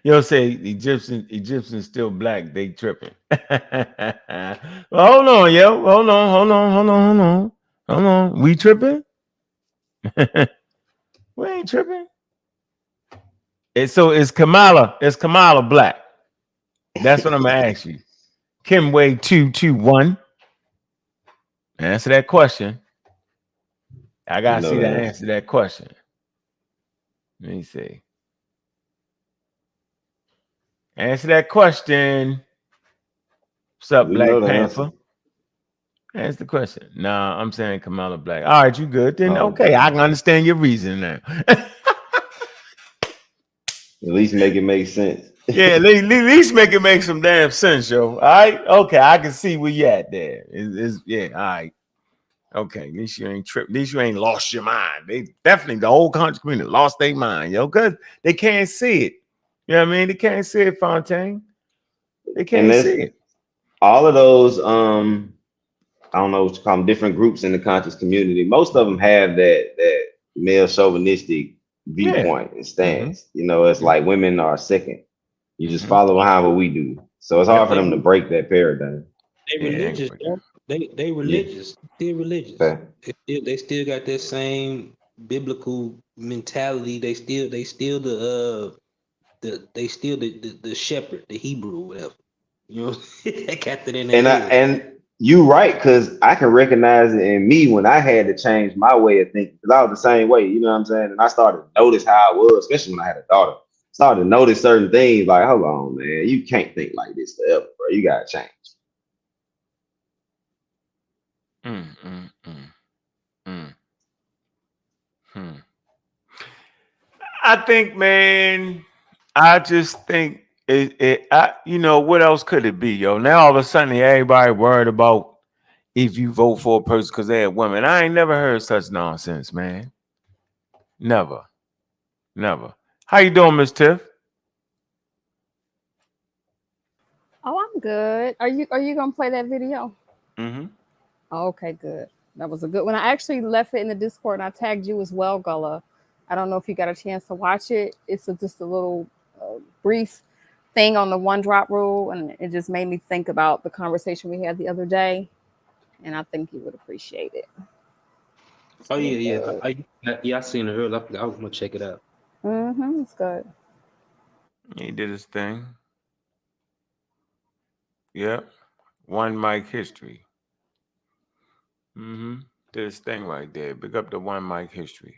You'll say Egyptians still black, they tripping. Well, hold on, yo. Hold on. We tripping? We ain't tripping. So is Kamala black? That's what I'm gonna ask you. Kimway 221. Answer that question. I gotta see the answer to that question. Let me see. Answer that question. What's up, Black Panther? Answer the question. Nah, I'm saying Kamala black. All right, you good. Then okay, I can understand your reason now. At least make it make sense. Yeah, at least make it make some damn sense, yo. All right, okay, I can see where you at there. Yeah, all right. Okay, at least you ain't tripped. At least you ain't lost your mind. They definitely, the whole country community lost their mind, yo, because they can't see it. You know what I mean? They can't see it, Fontaine. They can't see it. All of those, I don't know what you call them, different groups in the conscious community. Most of them have that male chauvinistic viewpoint and stance. You know, it's like women are second. You just follow behind what we do. So it's hard for them to break that paradigm. They religious, they religious. Still religious. They still got that same biblical mentality. They still the shepherd, the Hebrew, whatever. You know, they got that in their head. And you right, because I can recognize it in me when I had to change my way of thinking, because I was the same way, you know what I'm saying? And I started to notice how I was, especially when I had a daughter. Started to notice certain things like, hold on, man, you can't think like this forever, bro. You gotta change. I think, man, I just think you know, what else could it be, yo? Now all of a sudden everybody worried about if you vote for a person because they're a woman. I ain't never heard such nonsense, man. Never. How you doing, Miss Tiff? Oh, I'm good. Are you gonna play that video? Mm-hmm. Oh, okay, good. That was a good one. I actually left it in the Discord and I tagged you as well, Gullah. I don't know if you got a chance to watch it. It's just a little brief thing on the one drop rule, and it just made me think about the conversation we had the other day, and I think you would appreciate it. Oh yeah. I seen it earlier. I was gonna check it out. It's good. He did his thing. Yep. One mic history. Did his thing right there. Big up the one mic history.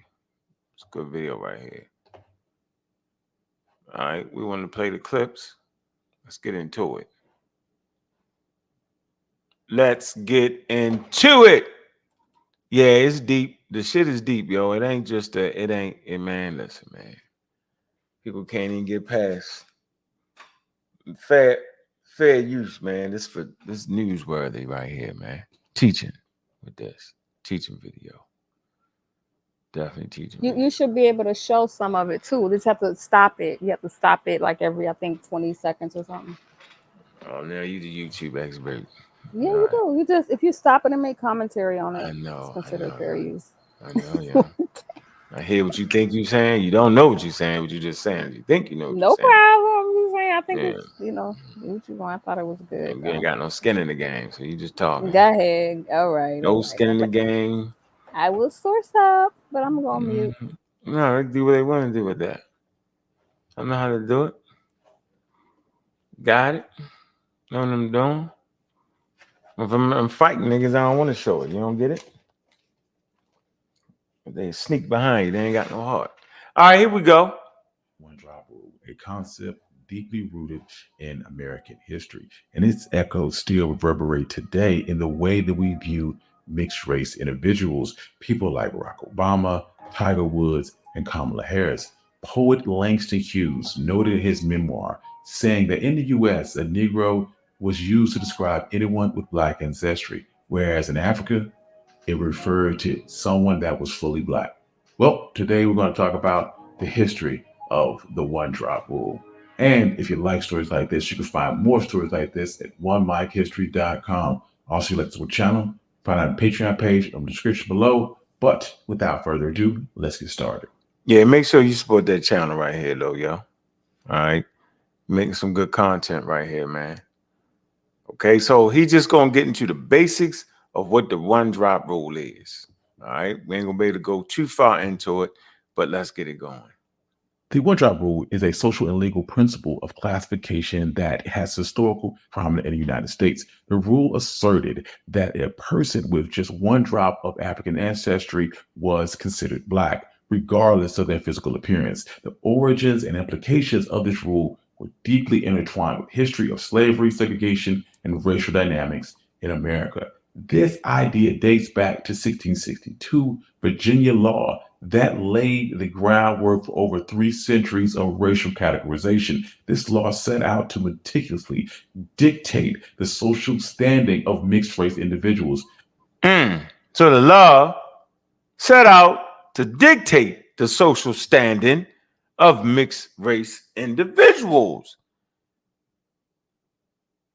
It's a good video right here. All right, we want to play the clips. Let's get into it. Let's get into it. Yeah, it's deep. The shit is deep, yo. It ain't just man, listen, man. People can't even get past fair use, man. This newsworthy right here, man. Teaching with this. Teaching video. Definitely teaching. You should be able to show some of it too. Just have to stop it. You have to stop it like every, I think, 20 seconds or something. Oh, now you the YouTube expert. Yeah, you do. You just, if you stop it and make commentary on it, I know. it's considered fair use. I know, yeah. I hear what you think you're saying. You don't know what you're saying, but you're just saying. You think you know what you're saying. No problem. I'm just saying, I think it's, what you want. I thought it was good. You ain't got no skin in the game, so you just talking. Go ahead. All right. No skin in the game. I will source up, but I'm going to mute. No, they do what they want to do with that. I know how to do it. Got it. Know what I'm doing. If I'm fighting niggas, I don't want to show it. You don't get it? If they sneak behind you, they ain't got no heart. All right, here we go. One drop rule, a concept deeply rooted in American history, and its echoes still reverberate today in the way that we view mixed race individuals, people like Barack Obama, Tiger Woods, and Kamala Harris. Poet Langston Hughes noted in his memoir, saying that in the U.S., a Negro was used to describe anyone with Black ancestry, whereas in Africa, it referred to someone that was fully Black. Well, today we're going to talk about the history of the one drop rule. And if you like stories like this, you can find more stories like this at onemichistory.com. Also, you like this channel, find out the Patreon page in the description below. But without further ado, let's get started. Yeah, make sure you support that channel right here, though, yo. All right. Making some good content right here, man. Okay, so he's just going to get into the basics of what the one drop rule is. All right. We ain't going to be able to go too far into it, but let's get it going. The one drop rule is a social and legal principle of classification that has historical prominence in the United States. The rule asserted that a person with just one drop of African ancestry was considered Black, regardless of their physical appearance. The origins and implications of this rule were deeply intertwined with history of slavery, segregation, and racial dynamics in America. This idea dates back to 1662 Virginia law that laid the groundwork for over 3 centuries of racial categorization. This law set out to meticulously dictate the social standing of mixed race individuals. So the law set out to dictate the social standing of mixed race individuals.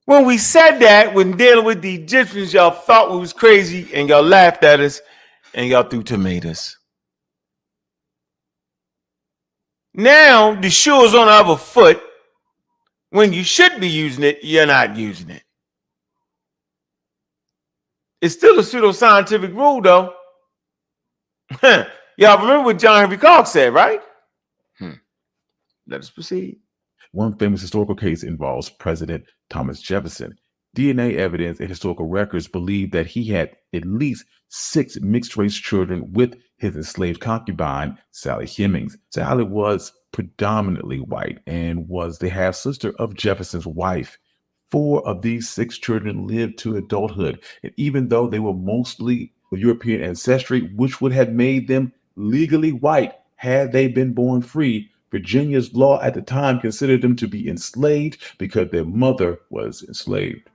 When we said that, when dealing with the Egyptians, y'all thought we was crazy and y'all laughed at us and y'all threw tomatoes. Now the shoe is on the other foot. When you should be using it, you're not using it. It's still a pseudoscientific rule, though. Y'all remember what John Henry Cox said, right? Let us proceed. One famous historical case involves President Thomas Jefferson. DNA evidence and historical records believe that he had at least 6 mixed-race children with his enslaved concubine, Sally Hemings. Sally was predominantly white and was the half-sister of Jefferson's wife. 4 of these 6 children lived to adulthood, and even though they were mostly of European ancestry, which would have made them legally white had they been born free, Virginia's law at the time considered them to be enslaved because their mother was enslaved.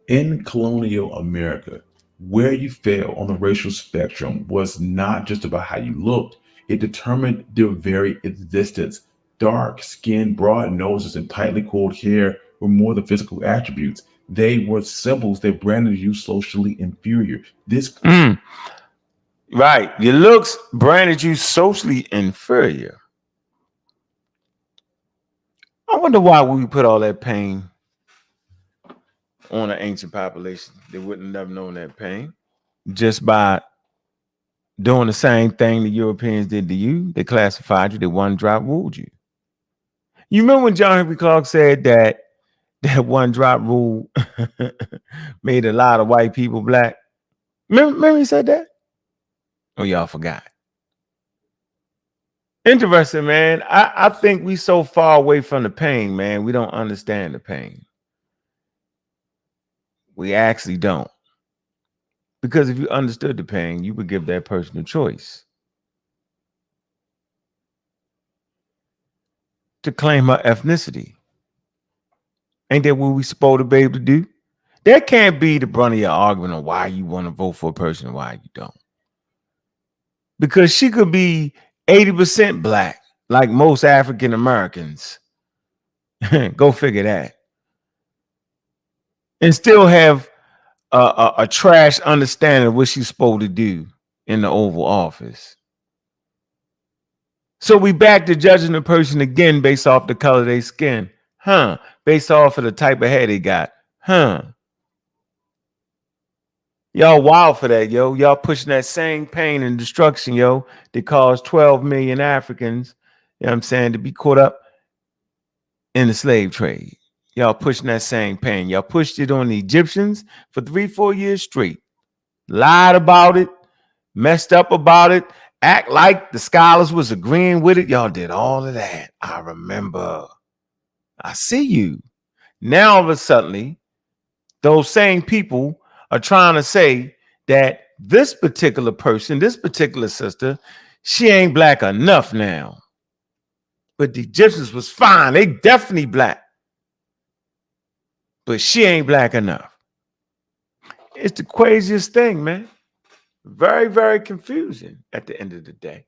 In colonial America, where you fell on the racial spectrum was not just about how you looked, it determined their very existence. Dark skin, broad noses, and tightly coiled hair were more than physical attributes. They were symbols that branded you socially inferior. Right. Your looks branded you socially inferior. wonder why we put all that pain on an ancient population. They wouldn't have never known that pain just by doing the same thing the Europeans did to you. They classified you. They one drop ruled you. You remember when John Henry Clark said that one drop rule made a lot of white people black? Remember he said that? Oh, y'all forgot. Interesting, man. I think we so far away from the pain, man. We don't understand the pain. We actually don't. Because if you understood the pain, you would give that person a choice to claim her ethnicity. Ain't that what we supposed to be able to do? That can't be the brunt of your argument on why you want to vote for a person and why you don't. Because she could be 80% black, like most African Americans. Go figure that. And still have a trash understanding of what she's supposed to do in the Oval Office. So we back to judging the person again based off the color of their skin. Based off of the type of hair they got. Y'all wild for that, yo. Y'all pushing that same pain and destruction, yo, that caused 12 million Africans, you know what I'm saying, to be caught up in the slave trade. Y'all pushing that same pain. Y'all pushed it on the Egyptians for 3-4 years straight. Lied about it, messed up about it, act like the scholars was agreeing with it. Y'all did all of that. I remember. I see you. Now, all of a sudden, those same people are trying to say that this particular person, this particular sister, she ain't black enough now. But the Egyptians was fine. They definitely black. But she ain't black enough. It's the craziest thing, man. Very, very confusing at the end of the day.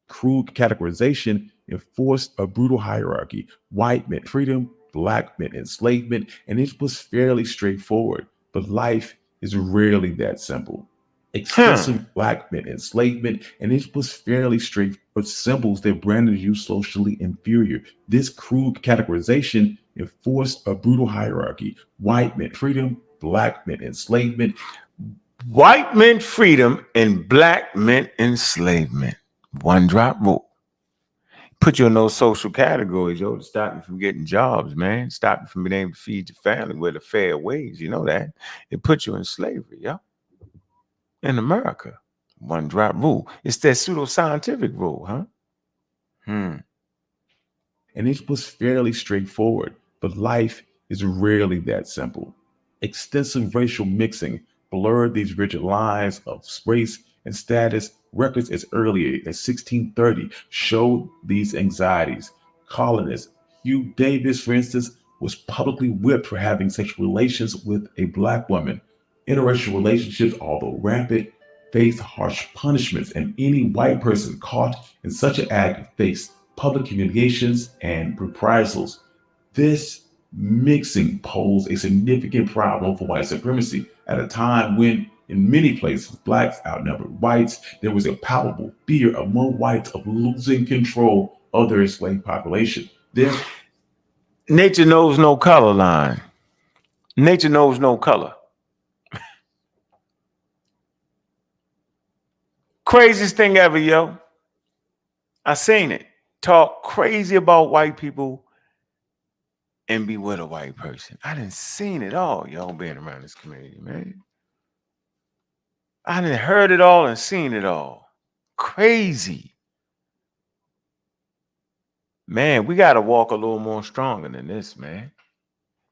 Crude categorization enforced a brutal hierarchy. White meant freedom, black meant enslavement, and it was fairly straightforward. But life is rarely that simple. Extensive black meant enslavement, and it was fairly straightforward. Symbols that branded you socially inferior. This crude categorization enforced a brutal hierarchy. White meant freedom, black meant enslavement. White meant freedom and black meant enslavement. One drop rule. Put you in those social categories, yo, to stop you from getting jobs, man. Stop you from being able to feed your family with a fair wage. You know that. It put you in slavery, yo. In America. One drop rule. It's that pseudoscientific rule, huh? And it was fairly straightforward, but life is rarely that simple. Extensive racial mixing blurred these rigid lines of race and status. Records as early as 1630 showed these anxieties. Colonists, Hugh Davis, for instance, was publicly whipped for having sexual relations with a black woman. Interracial relationships, although rampant, faced harsh punishments, and any white person caught in such an act faced public humiliations and reprisals. This mixing posed a significant problem for white supremacy at a time when, in many places, blacks outnumbered whites. There was a palpable fear among whites of losing control of their enslaved population. Nature knows no color line. Nature knows no color. Craziest thing ever, yo. I seen it. Talk crazy about white people and be with a white person. I didn't seen it all, yo, being around this community, man. I didn't heard it all and seen it all. Crazy. Man, we got to walk a little more stronger than this, man.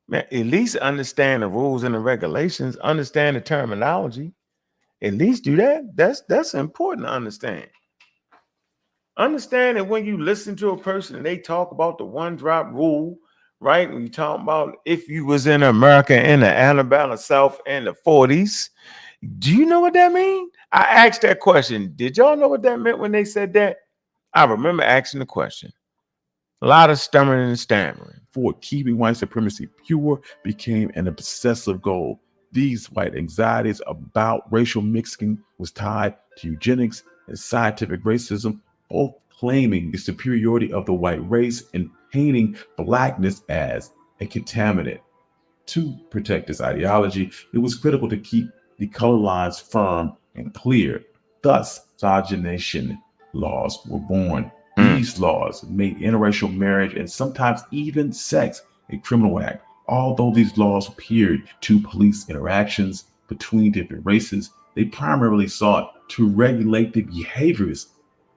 Man, at least understand the rules and the regulations, understand the terminology. At least do that. That's important to understand. Understand that when you listen to a person and they talk about the one drop rule, right? When you talk about if you was in America in the Alabama South in the 40s, do you know what that means? I asked that question. Did y'all know what that meant when they said that? I remember asking the question. A lot of stammering and stammering. For keeping white supremacy pure became an obsessive goal. These white anxieties about racial mixing was tied to eugenics and scientific racism, both claiming the superiority of the white race and painting blackness as a contaminant. To protect this ideology, it was critical to keep the color lines firm and clear. Thus, miscegenation laws were born. These laws made interracial marriage and sometimes even sex a criminal act. Although these laws appeared to police interactions between different races, they primarily sought to regulate the behaviors of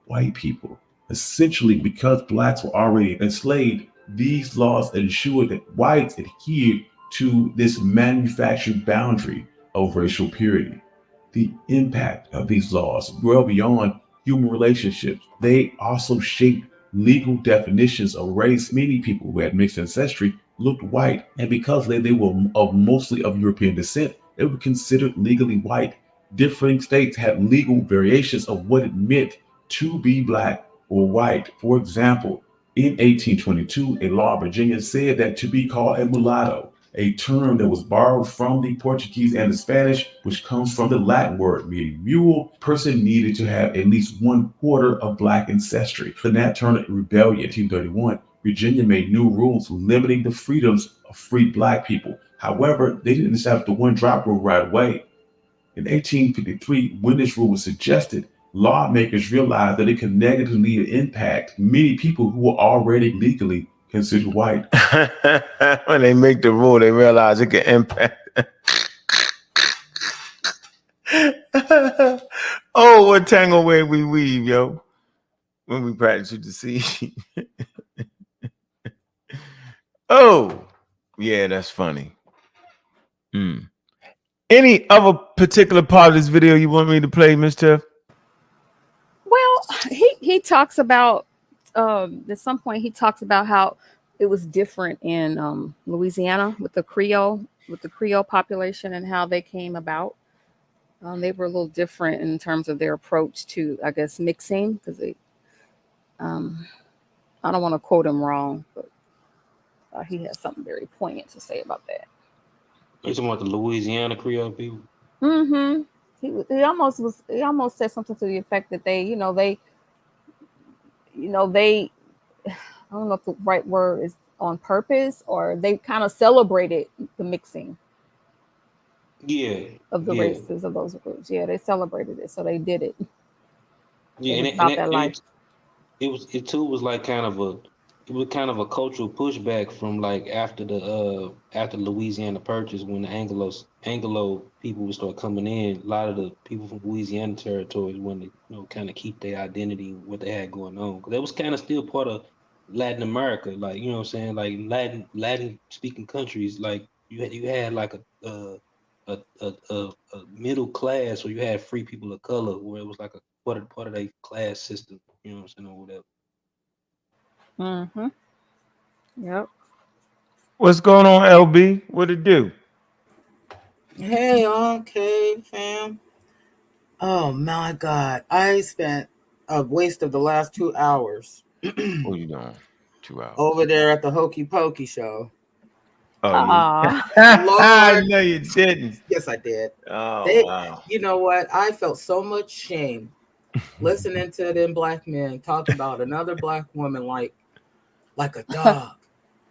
white people. Essentially, because blacks were already enslaved, these laws ensured that whites adhered to this manufactured boundary of racial purity. The impact of these laws well beyond human relationships. They also shaped legal definitions of race. Many people who had mixed ancestry looked white, and because they were mostly of European descent, they were considered legally white. Different states had legal variations of what it meant to be black or white. For example, in 1822, a law in Virginia said that to be called a mulatto, a term that was borrowed from the Portuguese and the Spanish, which comes from the Latin word meaning mule, person needed to have at least 1/4 of black ancestry. The Nat Turner Rebellion, 1831, Virginia made new rules limiting the freedoms of free black people. However, they didn't establish the one-drop rule right away. In 1853, when this rule was suggested, lawmakers realized that it could negatively impact many people who were already legally considered white. When they make the rule, they realize it can impact. Oh, what tangle way we weave, yo. When we practice with the seed. Oh, yeah, that's funny. Any other particular part of this video you want me to play, Mr.? Well, he talks about at some point he talks about how it was different in Louisiana with the Creole population and how they came about. They were a little different in terms of their approach to, I guess, mixing, because they I don't want to quote him wrong, but he has something very poignant to say about that. You talking about the Louisiana Creole people? Mm-hmm. He almost said something to the effect that they I don't know if the right word is on purpose, or they kind of celebrated the mixing. Yeah. Of the races of those groups. Yeah, they celebrated it, so they did it. Yeah, it was like kind of a cultural pushback from like after Louisiana Purchase, when the Anglo people would start coming in. A lot of the people from Louisiana territories wanted to kind of keep their identity, what they had going on, because that was kind of still part of Latin America, like, you know what I'm saying, like Latin speaking countries, like you had like a middle class, where you had free people of color, where it was like a part of their class system, you know what I'm saying, or whatever. Mm-hmm. Yep. What's going on, LB? What it do? Hey, okay, fam. Oh my God, I spent a waste of the last 2 hours. What are you doing? 2 hours over there at the Hokey Pokey show. Oh, Lord, no, you didn't. Yes, I did. Oh, wow. You know what? I felt so much shame listening to them black men talk about another black woman like a dog.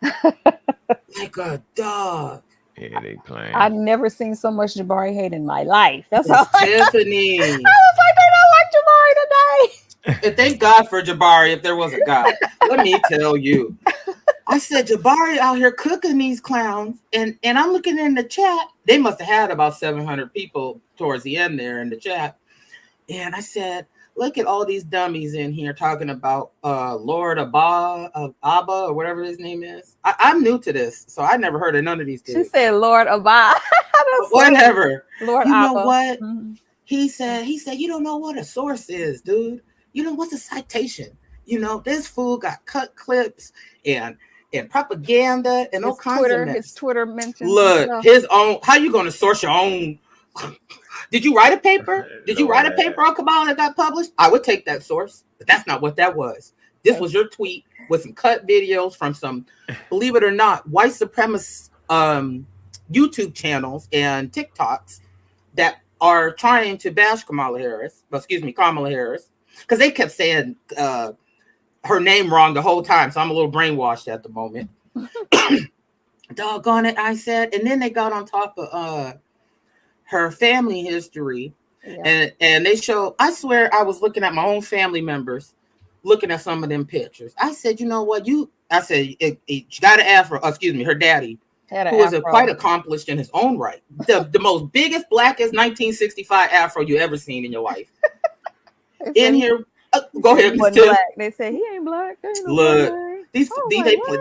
Like a dog. Yeah, they playing. I've never seen so much Jabari hate in my life. That's all. Tiffany. I was like, they don't like Jabari today. And thank God for Jabari, if there was a God. Let me tell you. I said, Jabari out here cooking these clowns. And I'm looking in the chat. They must have had about 700 people towards the end there in the chat. And I said, look at all these dummies in here talking about Lord Abba, or whatever his name is. I'm new to this, so I never heard of none of these dudes. She said Lord Abba. Whatever. Lord you Abba. know what? Mm-hmm. He said, you don't know what a source is, dude. You know, what's a citation? You know, this fool got cut clips and propaganda and all kinds of mess. His Twitter mentions. Look, his own. How you going to source your own? Did you write a paper? Did you write a paper on Kamala that got published? I would take that source, but that's not what that was. This was your tweet with some cut videos from some, believe it or not, white supremacist YouTube channels and TikToks that are trying to bash Kamala Harris, because they kept saying her name wrong the whole time, so I'm a little brainwashed at the moment. Doggone it, I said. And then they got on top of her family history. Yeah. And they show, I swear I was looking at my own family members, looking at some of them pictures. I said, you know what? She got an afro, her daddy, who was quite accomplished in his own right. The most biggest, blackest 1965 afro you ever seen in your life. In here, go ahead. They say he ain't black. Ain't look,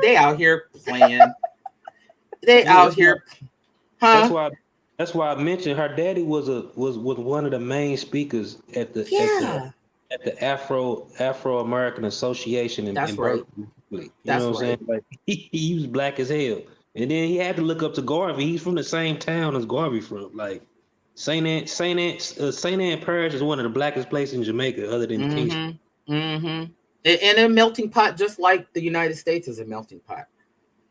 they out here playing. They out here, huh? That's why I mentioned her daddy was one of the main speakers at the Afro American Association in Berkeley. You know what I'm saying? Like he was black as hell, and then he had to look up to Garvey. He's from the same town as Garvey from. Like Saint Ann Parish is one of the blackest places in Jamaica, other than Kingston. Mm-hmm. And a melting pot, just like the United States is a melting pot.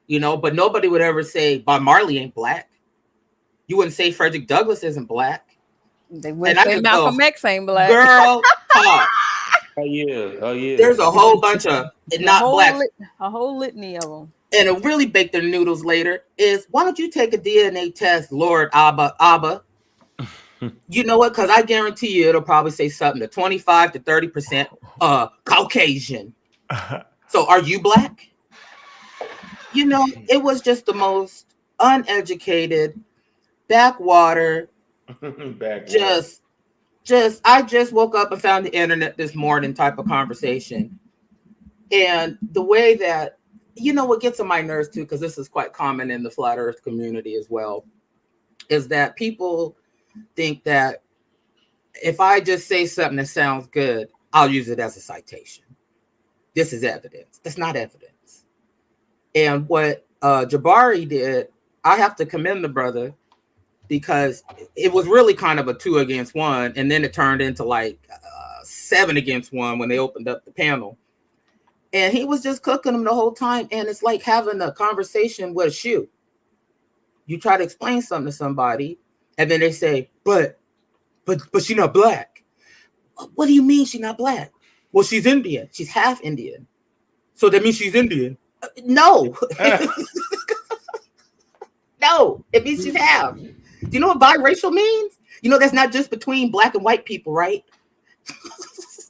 You know, but nobody would ever say Bob Marley ain't black. You wouldn't say Frederick Douglass isn't black. They wouldn't say Malcolm X ain't black. Girl, Oh yeah. There's a whole bunch of black. A whole litany of them. And a really bake their noodles later is, why don't you take a DNA test, Lord Abba? You know what? Because I guarantee you it'll probably say something to 25 to 30% Caucasian. So are you black? You know, it was just the most uneducated, backwater. I just woke up and found the internet this morning type of conversation. And the way that, you know, what gets on my nerves too, because this is quite common in the flat earth community as well, is that people think that if I just say something that sounds good, I'll use it as a citation. This is evidence. That's not evidence. And what Jabari did, I have to commend the brother, because it was really kind of a 2 against 1, and then it turned into like 7 against 1 when they opened up the panel. And he was just cooking them the whole time. And it's like having a conversation with a shoe. You try to explain something to somebody, and then they say, but she's not black. What do you mean she's not black? Well, she's Indian. She's half Indian. So that means she's Indian. No. No, it means she's half. Do you know what biracial means? You know, that's not just between black and white people, right?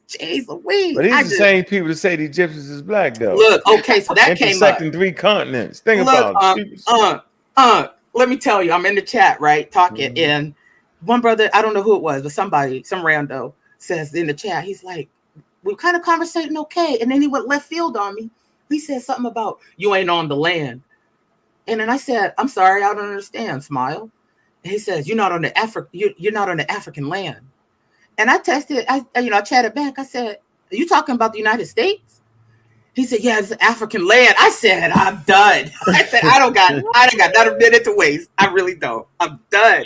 Jeez Louise. But these are the same people that say the Egyptians is black, though. Look, okay, so that came up. Intersecting 3 continents. Think about it. Let me tell you, I'm in the chat, right, talking, and one brother, I don't know who it was, but somebody, some rando, says in the chat, he's like, we're kind of conversating okay, and then he went left field on me. He said something about, you ain't on the land. And then I said, I'm sorry, I don't understand, smile. And he says, you're not on the African land. And I texted, I chatted back. I said, are you talking about the United States? He said, yeah, it's African land. I said, I'm done. I said, I don't got not a minute to waste. I really don't. I'm done.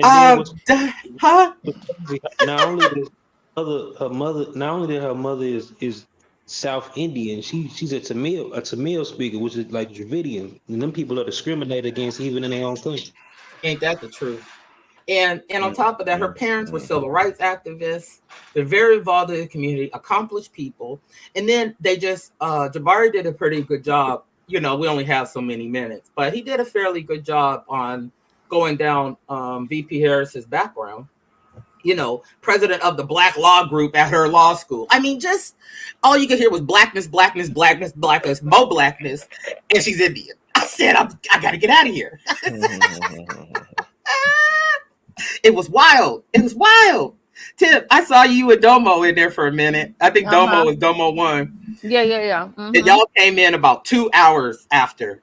I'm done. Huh? Not only did her mother is South Indian, she's a Tamil speaker, which is like Dravidian, and them people are discriminated against even in their own country. Ain't that the truth? And on top of that, her parents were civil rights activists. They're very involved in the community, accomplished people. And then they just, Jabari did a pretty good job. You know, we only have so many minutes, but he did a fairly good job on going down VP Harris's background. You know, president of the Black Law Group at her law school. I mean, just all you could hear was blackness, blackness, blackness, blackness, more blackness, and she's Indian. I said, I got to get out of here. It was wild. It was wild. Tip, I saw you and Domo in there for a minute. I think Domo was Domo 1. Yeah. Mm-hmm. And y'all came in about 2 hours after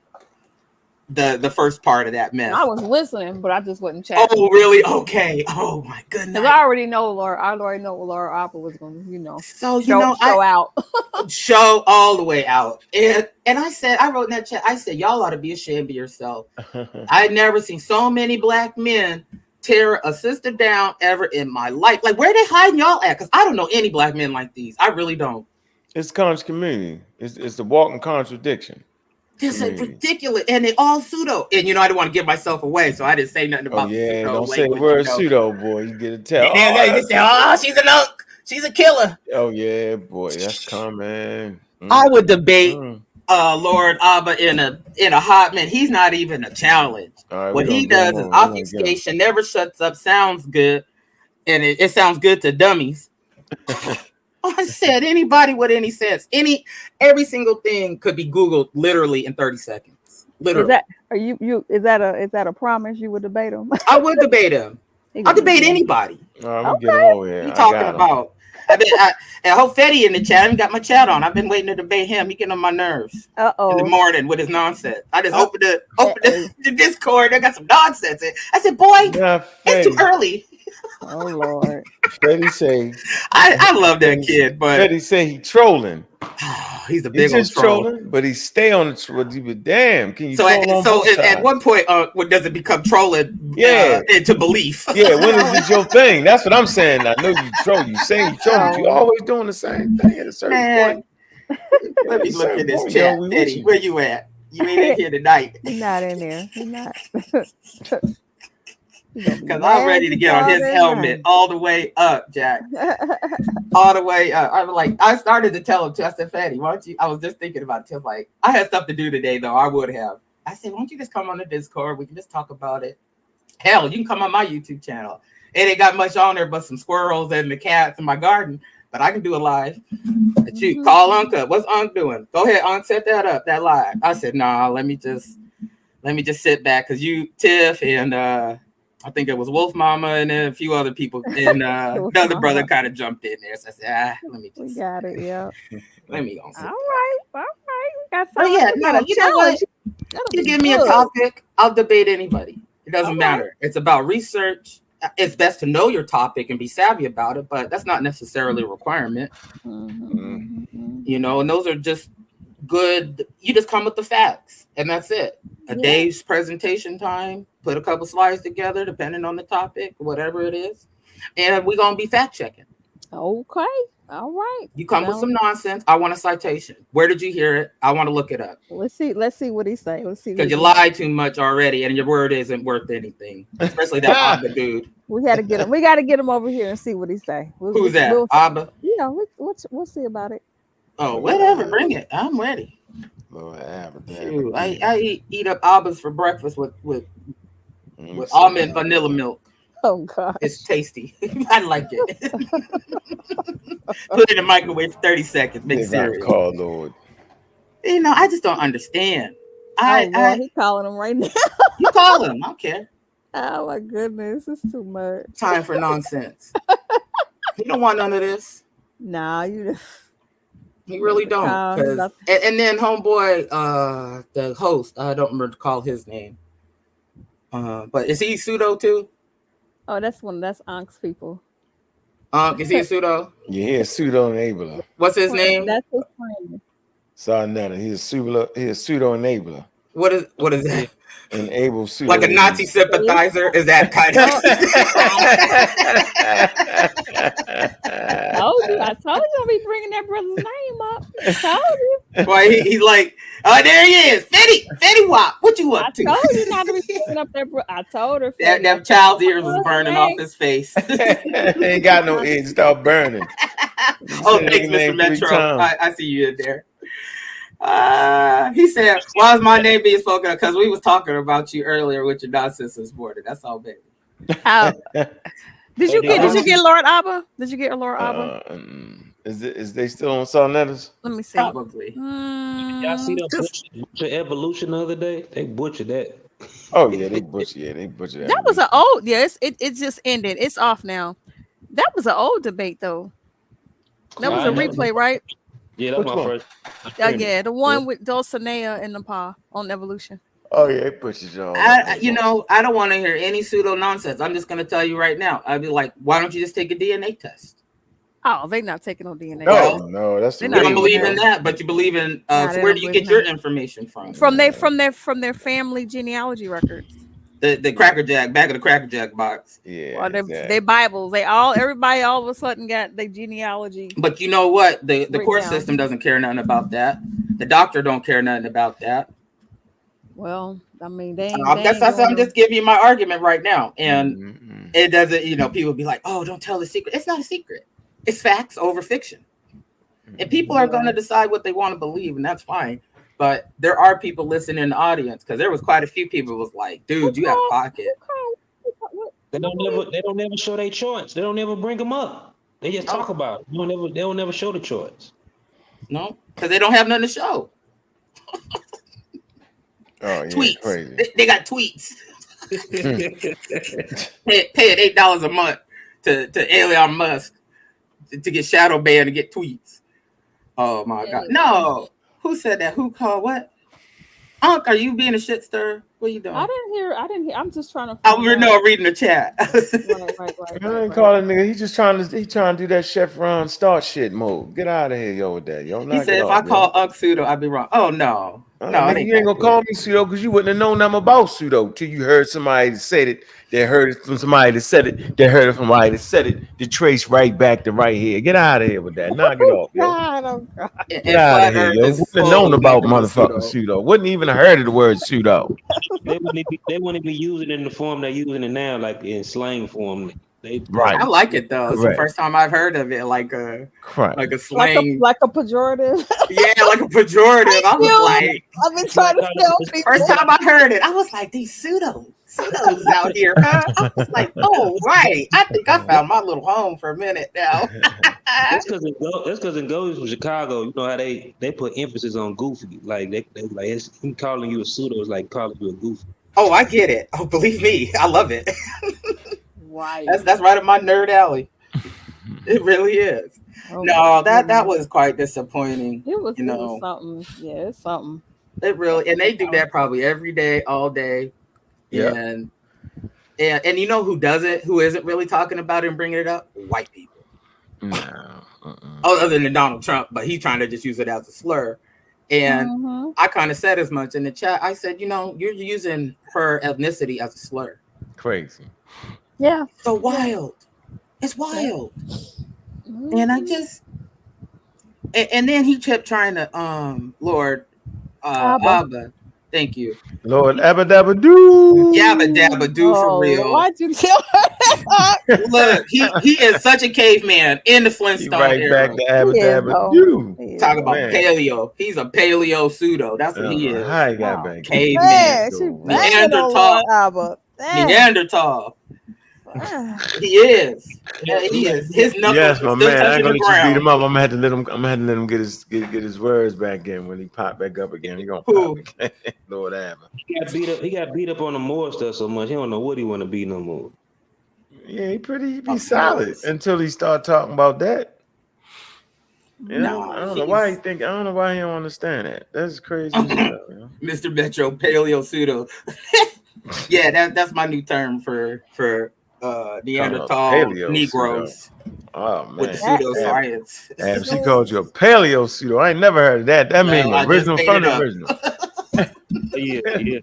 the first part of that mess. I was listening, but I just wasn't chatting. Oh, really? Okay. Oh my goodness. Because I already know Laura Apple was going to, so show out. Show all the way out. And I said, I wrote in that chat, I said, y'all ought to be ashamed of yourself. I'd never seen so many black men tear a sister down ever in my life. Like, where are they hiding y'all at? Because I don't know any black men like these. I really don't. It's conscious community. It's the walking contradiction. This is ridiculous, and they all pseudo. And I didn't want to give myself away, so I didn't say nothing about. Don't say the word pseudo, boy. You get a tell. They say, she's an unk. She's a killer. Oh yeah, boy, that's coming. I would debate Mm. Lord Abba in a hot minute. He's not even a challenge. All right, What we he gonna get him does is on. We gonna get him. obfuscation, never shuts up, sounds good, and it sounds good to dummies. I said anybody with any sense, every single thing could be Googled literally in 30 seconds. Literally. Is that a promise you would debate him? I would debate him. I'll debate anybody. All right, we'll get him over here. What you talking about? I hope Fetty in the chat. I haven't got my chat on. I've been waiting to debate him. He getting on my nerves in the morning with his nonsense. I just opened the Discord. I got some nonsense. I said, boy, it's too early. Oh Lord. Fetty say I love that kid, but Fetty say he trolling. He's a big He's just old troll. trolling, but he stay on the troll. But damn, can you? So at one point, when does it become trolling? Yeah, into belief. Yeah, when is this your thing? That's what I'm saying. I know you troll. You say you troll, but you always doing the same thing at a certain point. Let me look at this chat, Eddie. Where you at? You ain't in here tonight. He's not in there. He's not. Because I'm ready to get on his helmet all the way up, Jack. All the way up. I started to tell him too. I said, Fatty, why don't you? I was just thinking about it. Too. Like, I had stuff to do today, though. I would have. I said, why don't you just come on the Discord? We can just talk about it. Hell, you can come on my YouTube channel. It ain't got much on there but some squirrels and the cats in my garden. But I can do a live. Shoot, call Ankh up. What's Ankh doing? Go ahead, Ankh, set that up, that live. I said, nah, let me just sit back because you, Tiff, and I think it was Wolf Mama and then a few other people. And the other brother kind of jumped in there. So I said, let me just. We got it, yeah. Let me go. All right. We got something. Oh, yeah, no, you know what? You give me a topic, I'll debate anybody. It doesn't matter. It's about research. It's best to know your topic and be savvy about it, but that's not necessarily a requirement. You know, and those are just good. You just come with the facts, and that's it. A day's presentation time, put a couple slides together, depending on the topic, whatever it is, and we're gonna be fact checking. Okay. All right. You come with some nonsense. I want a citation. Where did you hear it? I want to look it up. Let's see what he say. Let's see. Because you lie too much already, and your word isn't worth anything. Especially that Abba dude. We got to get him. We got to get him over here and see what he say. Who's that? Abba? Yeah, we'll see about it. Oh, whatever. Bring it. I'm ready. Lord, Abba, shoot, I eat up Abbas for breakfast with almond vanilla milk. Oh God, it's tasty. I like it. Put it in the microwave for 30 seconds. Make cereal. Call Lord. You know, I just don't understand. He's calling him right now. You call him. I don't care. Oh my goodness, it's too much. Time for nonsense. You don't want none of this. Nah, you really don't. And then homeboy, the host, I don't remember to call his name. But is he pseudo too? Oh, that's Ankh's people. Is he a pseudo? Yeah, he's a pseudo enabler. What's his name? That's his friend. Sarnetta. He's a pseudo enabler. What is that? Enable pseudo. Like a Nazi sympathizer? Is that kind of? I told you I'll be bringing that brother's name up. I told you. Why he's like, oh, there he is, Fetty Wap. What you up to? I told you not to be bringing up that. I told her that child's ears was burning off his face. Ain't got no ears, start burning. Oh, thanks, Mr. Metro. I see you in there. He said, why is my name being spoken of? Because we was talking about you earlier with your nonsense this morning. That's all, baby. Did you get Lord Abba? Did you get Lord Abba? Is they still on Sarnetta's? Let me see. Probably. Y'all see the butcher evolution the other day? They butchered that. Oh yeah, they butchered that. That was an old, it just ended. It's off now. That was an old debate though. That was a replay, right? Yeah, that was my first. Yeah, the one with Dulcinea and Nepal on evolution. Oh yeah, it pushes y'all. I don't want to hear any pseudo nonsense. I'm just gonna tell you right now. I'd be like, why don't you just take a DNA test? Oh, they're not taking no DNA. No, that's you don't believe in that, but you believe in. So where do you get your information from? From their family genealogy records. The Cracker Jack, back of the Cracker Jack box. Yeah. Or their Bibles. Everybody all of a sudden got their genealogy. But you know what? The court system doesn't care nothing about that. The doctor don't care nothing about that. Well, I mean, I'm just giving you my argument right now. And it doesn't, people be like, oh, don't tell the secret. It's not a secret. It's facts over fiction. And people are going to decide what they want to believe, and that's fine. But there are people listening in the audience, because there was quite a few people who was like, dude, you have pocket. They don't never show their charts. They don't ever bring them up. They just talk about it. They don't never show the charts. No, because they don't have nothing to show. Oh yeah, Tweets. crazy. They got tweets. Pay it $8 a month to Elon Musk to get shadow banned and get tweets. Oh my God! No, who said that? Who called what? Ankh, are you being a shit stir? What are you doing? I didn't hear. I'm just trying to. I'm reading the chat. I ain't calling nigga. He just trying to do that Chef Ron Star shit mode. Get out of here, yo, with that. Yo, He said if I call Ankh pseudo, I'd be wrong. Oh no, nigga, you ain't gonna call me pseudo because you wouldn't have known I'm about pseudo till you heard somebody that said it. They heard it from somebody that said it. They heard it from somebody that said it. To trace right back to right here. Get out of here with that. Knock it off, yo. Get out of here, yo. Wouldn't have known about motherfucking pseudo. Wouldn't even have heard of the word pseudo. They wouldn't be using it in the form they're using it now, like in slang form. I like it though. It's the first time I've heard of it, like a slang, like a pejorative. Yeah, like a pejorative. I was like, I've been trying to tell people. First time I heard it, I was like, these pseudos out here, huh? I was like, oh right. I think I found my little home for a minute now. That's because it goes from Chicago. You know how they put emphasis on goofy. Like they like it's him calling you a pseudo is like calling you a goofy. Oh, I get it. Oh, believe me, I love it. Right. That's right up my nerd alley. It really is. Oh, no, that was quite disappointing. It was something. Yeah, it's something. It really, and they do that probably every day, all day. Yeah. And you know who doesn't? Who isn't really talking about it and bringing it up? White people. No. Other than Donald Trump, but he's trying to just use it as a slur. And I kind of said as much in the chat. I said, you're using her ethnicity as a slur. Crazy. Yeah. So wild. It's wild. And I just and then he kept trying to Lord Abba. Thank you. Lord Abba Dabba Doo. Yabba Dabba Doo for real. Why'd you tell her that? Look, he is such a caveman in the Flintstone era. Back to Abba Dabba Doo. Talk about paleo. He's a paleo pseudo. That's what he is. How he got back? Caveman. Neanderthal. He is. Yeah, he is. His knuckles. Yes, my man. I ain't gonna let you beat him up. I'm gonna have to let him get his words back in when he pop back up again. He gonna pop again. Lord Abba. He got beat up on the Moore stuff so much. He don't know what he want to be no more. Yeah, he be solid until he start talking about that. You know, I don't know why he don't understand that. That's crazy stuff, you know? Mr. Metro Paleo Pseudo. Yeah, that's my new term for Neanderthal Negroes. Oh man, with the pseudoscience. Damn, she called you a paleo pseudo. I ain't never heard of that. That means original from the original. Yeah.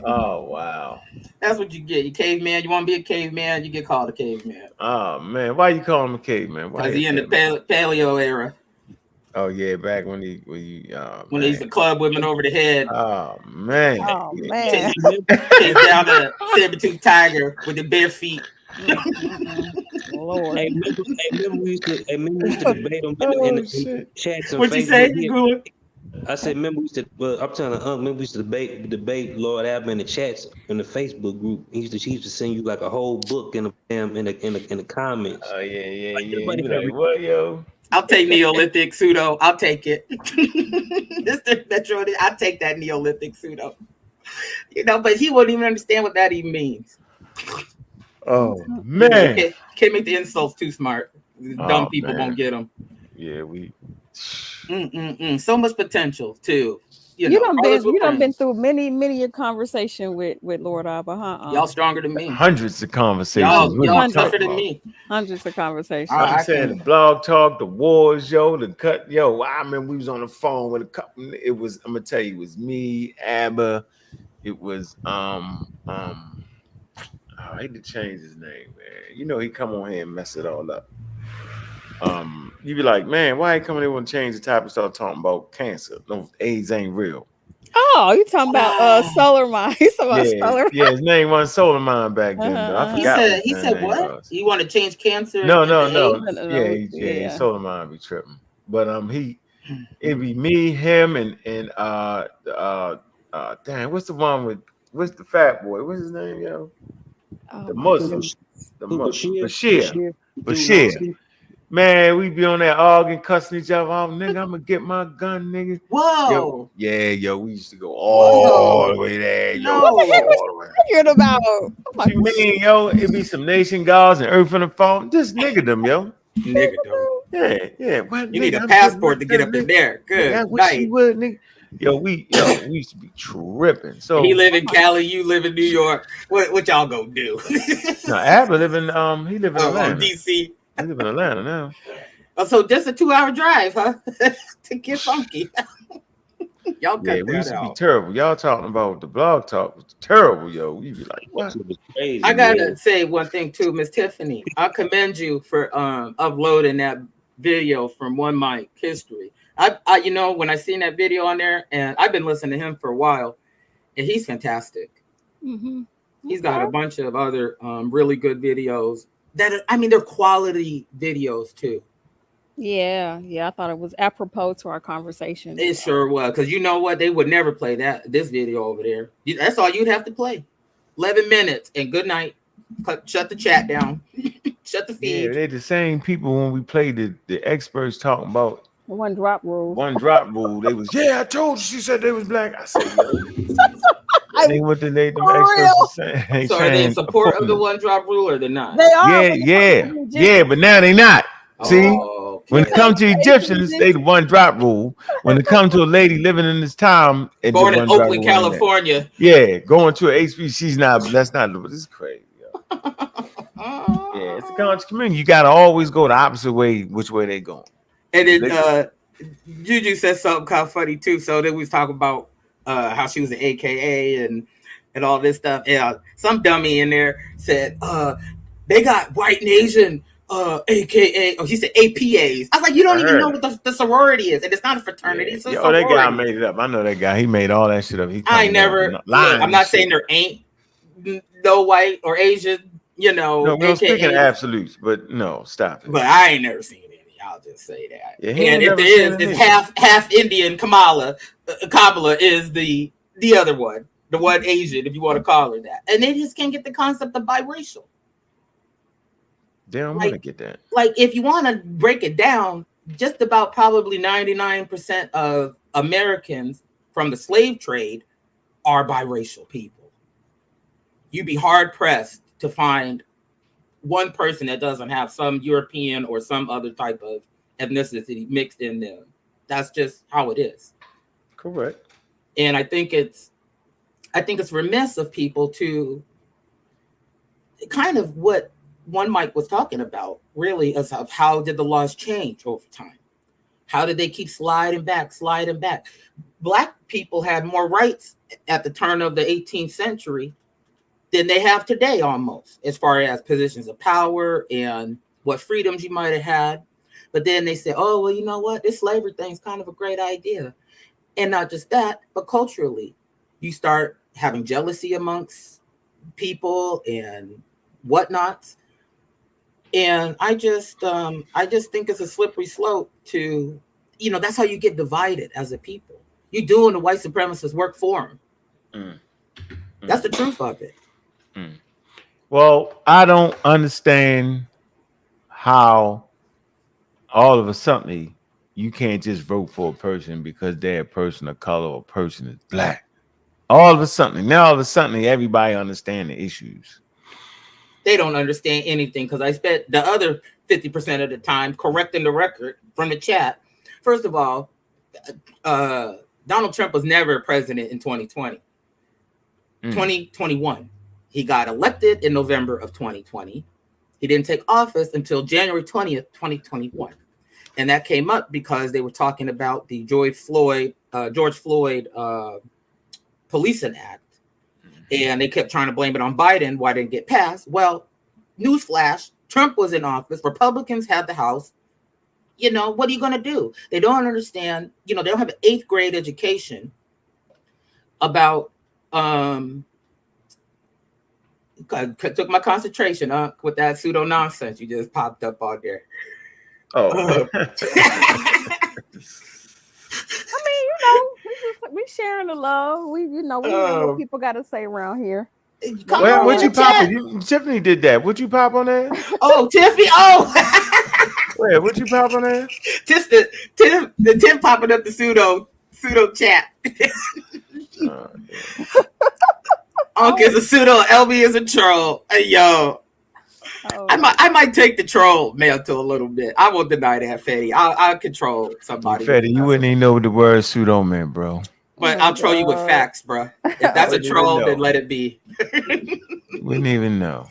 Oh wow. That's what you get. You caveman. You want to be a caveman? You get called a caveman. Oh man, why you call him a caveman? Because he in the paleo era. Oh yeah, back when he when they used to club women over the head. Oh man. Take down the saber-tooth tiger with the bare feet. Lord. Hey, remember we used to debate them in the chats. What you say? You I said, remember we used to. Well, I'm telling remember we used to debate Lord Abba in the chats in the Facebook group. He used to send you like a whole book in the comments. Oh yeah. Like, what, yo? I'll take Neolithic pseudo. I'll take it. Mr. Metro, I'll take that Neolithic pseudo. But he wouldn't even understand what that even means. Oh man, Can't make the insults too smart. Dumb people won't get them. Yeah, we. So much potential too. You done been through many a conversation with Lord Abba, huh? Y'all stronger than me. Hundreds of conversations. Y'all tougher than me. Hundreds of conversations. I'm saying the blog talk, the wars, the cut, I remember we was on the phone with a couple. It was, I'm gonna tell you, it was me, Abba. It was I hate to change his name, man. He come on here and mess it all up. You be like, man, why he coming here and change the topic and start talking about cancer? No, AIDS ain't real. Oh, you talking about Solar Mine? He's talking about Yeah, Solar yeah. His name was Solar Mine back then, Uh-huh, though. I uh-huh. forgot what He his said name what? was. You want to change cancer? No, into no, AIDS? no. No, no, Yeah, no. yeah. Solar Mine be tripping. But it'd be me, him, and dang, what's the fat boy? What's his name, yo? Oh The my Muslim, goodness. Bashir. Man, we be on that arguing, cussing each other out. Nigga, I'm gonna get my gun, nigga. Yo, Whoa. yeah, yo, we used to go all Whoa. the way there, yo. No. What the heck was All the way. you thinking about? Oh my What you mean, yo? It be some nation guards and earth on the phone. Just nigga them, yo. Nigga, though. Yeah. What, You nigga, need a I'm getting passport my to get gun, up in nigga. there. Nigga, I Good wish you night. would, nigga. We used to be tripping. So He live in Cali, you live in New York. What y'all gonna do? no, Abba live in he live in Atlanta. DC. He live in Atlanta now. Oh, so just a 2-hour drive, huh? To get funky. Y'all cut Yeah, we that used to be out. terrible. Y'all talking about the blog talk was terrible, yo. We be like, what? It was crazy. I gotta man. say one thing too, Miss Tiffany. I commend you for uploading that video from One Mic History. I you know, when I seen that video on there, and I've been listening to him for a while, and he's fantastic. Mm-hmm. He's got a bunch of other really good videos they're quality videos too. Yeah, I thought it was apropos to our conversation. It sure was, because you know what? They would never play this video over there. That's all you'd have to play. 11 minutes and good night. Shut the chat down. Shut the feed. Yeah, they the same people when we played the experts talking about The one drop rule. They was, I told you, she said they was black. I said, yo. That ain't what the them For experts are saying. So are they in support of the one drop rule or they're not? They are. Yeah, but now they not. See, okay. when it comes to Egyptians, they the one drop rule. When it comes to a lady living in this town, it's born the in one drop Oakland, rule ain't California. that. Yeah, going to an HB, she's not. That's not. This is crazy. Yo. Yeah, it's a conscious community. You gotta always go the opposite way, which way they going. And then Juju said something kind of funny too. So then we was talking about how she was an AKA and all this stuff. Yeah, some dummy in there said they got white and Asian AKA. Oh, he said APAs. I was like, you don't even know what the sorority is, and it's not a fraternity. It's a sorority. That guy made it up. I know that guy. He made all that shit up. I'm not saying there ain't no white or Asian. You know, no, we're speaking absolutes, but no, stop it. But I ain't never seen any. I'll just say that. Yeah, and if there is, it's half Indian. Kamala is the other one, the one Asian, if you want to call her that. And they just can't get the concept of biracial. They don't want to get that. Like, if you want to break it down, just about probably 99% of Americans from the slave trade are biracial people. You'd be hard pressed to find one person that doesn't have some European or some other type of ethnicity mixed in them. That's just how it is. Correct. And I think it's remiss of people to kind of what One Mic was talking about, really, is of how did the laws change over time? How did they keep sliding back? Black people had more rights at the turn of the 18th century than they have today, almost, as far as positions of power and what freedoms you might have had. But then they said, oh, well, you know what? This slavery thing is kind of a great idea. And not just that, but culturally, you start having jealousy amongst people and whatnots. And I just think it's a slippery slope to, that's how you get divided as a people. You're doing the white supremacist work for them. That's the truth of it. Well, I don't understand how all of a sudden you can't just vote for a person because they're a person of color or a person is black. All of a sudden, everybody understand the issues. They don't understand anything because I spent the other 50% of the time correcting the record from the chat. First of all, Donald Trump was never president in 2020. 2021. He got elected in November of 2020. He didn't take office until January 20th, 2021. And that came up because they were talking about the George Floyd Policing Act. And they kept trying to blame it on Biden. Why didn't it get passed? Well, newsflash, Trump was in office. Republicans had the House. What are you going to do? They don't understand. They don't have an 8th grade education. about took my concentration with that pseudo nonsense you just popped up on there. Oh, I mean, we sharing the love. We know what people got to say around here. well, what you popping? Tiffany did that. What you pop on there? Oh, Tiffany. Oh, where? What you pop on there? Just the Tim popping up the pseudo chat. Ankh is a pseudo. LB is a troll. Hey, yo. Oh. I might take the troll mantle a little bit. I won't deny that, Fetty. I'll control somebody. Fetty, you wouldn't even know what the word pseudo meant, bro. But I'll troll you with facts, bro. If that's a troll, then let it be. Wouldn't even know.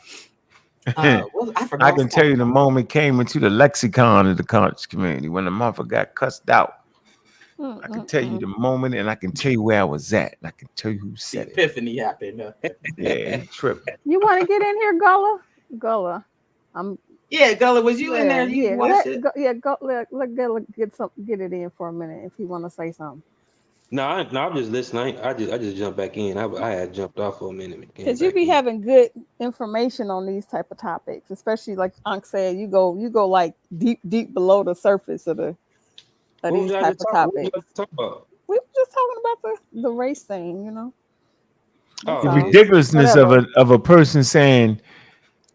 Well, I can tell you the moment came into the lexicon of the conscious community when the mother got cussed out. I can tell you the moment, and I can tell you where I was at. And I can tell you who said the epiphany happened. Yeah, tripping. You want to get in here, Gullah? Gullah, Gullah, was you in there? Let Gullah get it in for a minute if you want to say something. No, I'm just listening. I just jumped back in. I had jumped off for a minute. Because you be having good information on these type of topics, especially like Ankh said, you go like deep below the surface of these type of topics. We were just talking about the race thing, you know. The ridiculousness of a person saying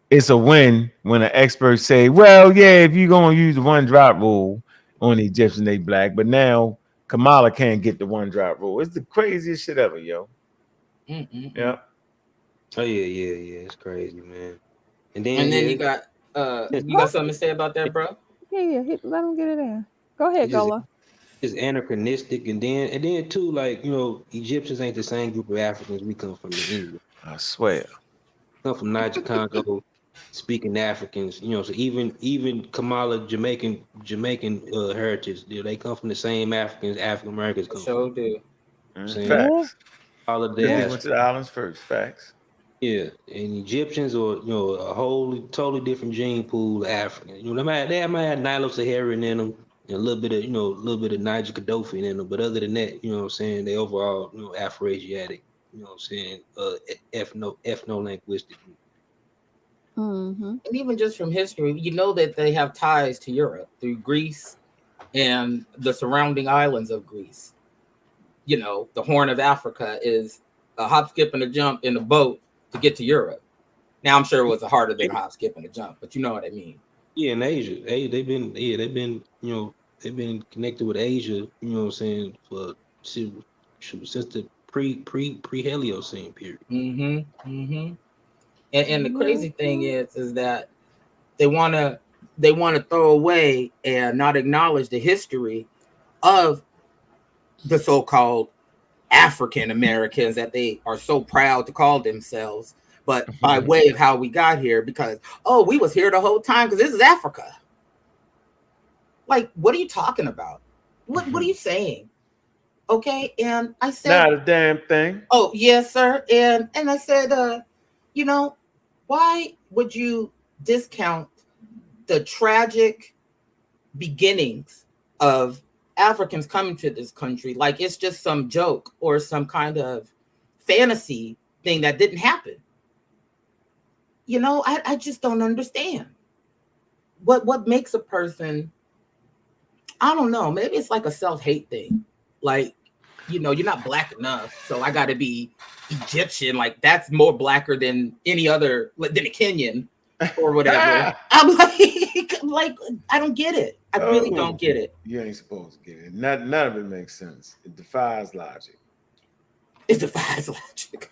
it's a win when an expert say, well, yeah, if you're gonna use the 1-drop rule on the Egyptian, they black, but now Kamala can't get the 1-drop rule. It's the craziest shit ever, yo. Yeah. Oh yeah. It's crazy, man. And then you got something to say about that, bro? Yeah. Let him get it in. Go ahead, Gullah. It's anachronistic, and then too, like, you know, Egyptians ain't the same group of Africans we come from in England. I swear. Come from Niger Congo, speaking Africans, you know. So even Kamala Jamaican heritage, they come from the same African Americans come. So do. Facts. All of they went to the islands first. Facts. Yeah, and Egyptians or a totally different gene pool of Africans. You know, they might have Nilo-Saharan in them. And a little bit of Niger Gaddafi in them, but other than that, you know what I'm saying, they overall, Afro-Asiatic, you know what I'm saying, ethno-linguistic. Mm-hmm. And even just from history, you know that they have ties to Europe through Greece and the surrounding islands of Greece. You know, the Horn of Africa is a hop, skip, and a jump in a boat to get to Europe. Now, I'm sure it was harder than a hop, skip, and a jump, but you know what I mean. Yeah, in Asia, they've been connected with Asia, you know what I'm saying, since the pre-Heliocene period. And the crazy thing is that they want to throw away and not acknowledge the history of the so-called African Americans that they are so proud to call themselves. But by way of how we got here, because, we was here the whole time because this is Africa. Like, what are you talking about? What are you saying? Okay, and I said... Not a damn thing. Oh, yes, sir. And I said, why would you discount the tragic beginnings of Africans coming to this country like it's just some joke or some kind of fantasy thing that didn't happen? You know, I just don't understand what makes a person, I don't know, maybe it's like a self-hate thing. Like, you're not black enough, so I got to be Egyptian. Like, that's more blacker than any other, than a Kenyan or whatever. I'm like, I don't get it. I really don't get it. You ain't supposed to get it. None of it makes sense. It defies logic. It defies logic.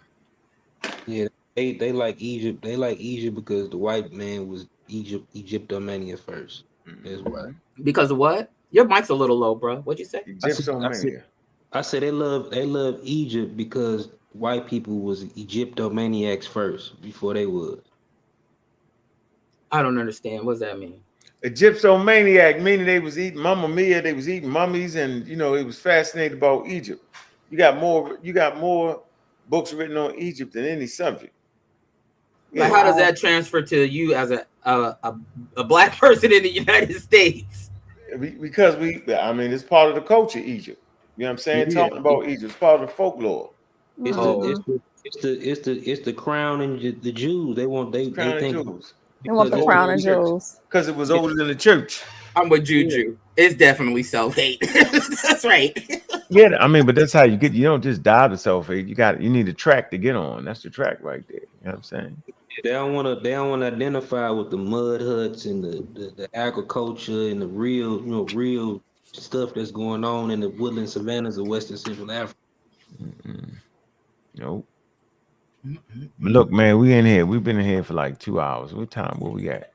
Yeah. They like Egypt. They like Egypt because the white man was Egyptomania first. That's why. Because of what? Your mic's a little low, bro. What'd you say? Egyptomania. I said they love Egypt because white people was Egyptomaniacs first before they was. I don't understand. What does that mean? Egyptomaniac, meaning they was eating Mamma Mia, they was eating mummies, and it was fascinated about Egypt. You got more books written on Egypt than any subject. Like, how does that transfer to you as a black person in the United States? Because it's part of the culture, Egypt. You know what I'm saying? Yeah. Talking about Egypt, it's part of the folklore. It's Mhm. the crown and the Jews. They Crown and think jewels. They want because the it's crown Older and than church. jewels. Because it was older than the church. I'm with Juju. It's definitely self-hate. That's right. Yeah, I mean, but that's how you get. You don't just die to self-hate. You need a track to get on. That's the track right there. You know what I'm saying? they don't want to identify with the mud huts and the agriculture and the real stuff that's going on in the woodland savannas of Western Central Africa. Mm-mm. Nope. But look, man, we in here. We've been in here for like 2 hours. What time? Where we at?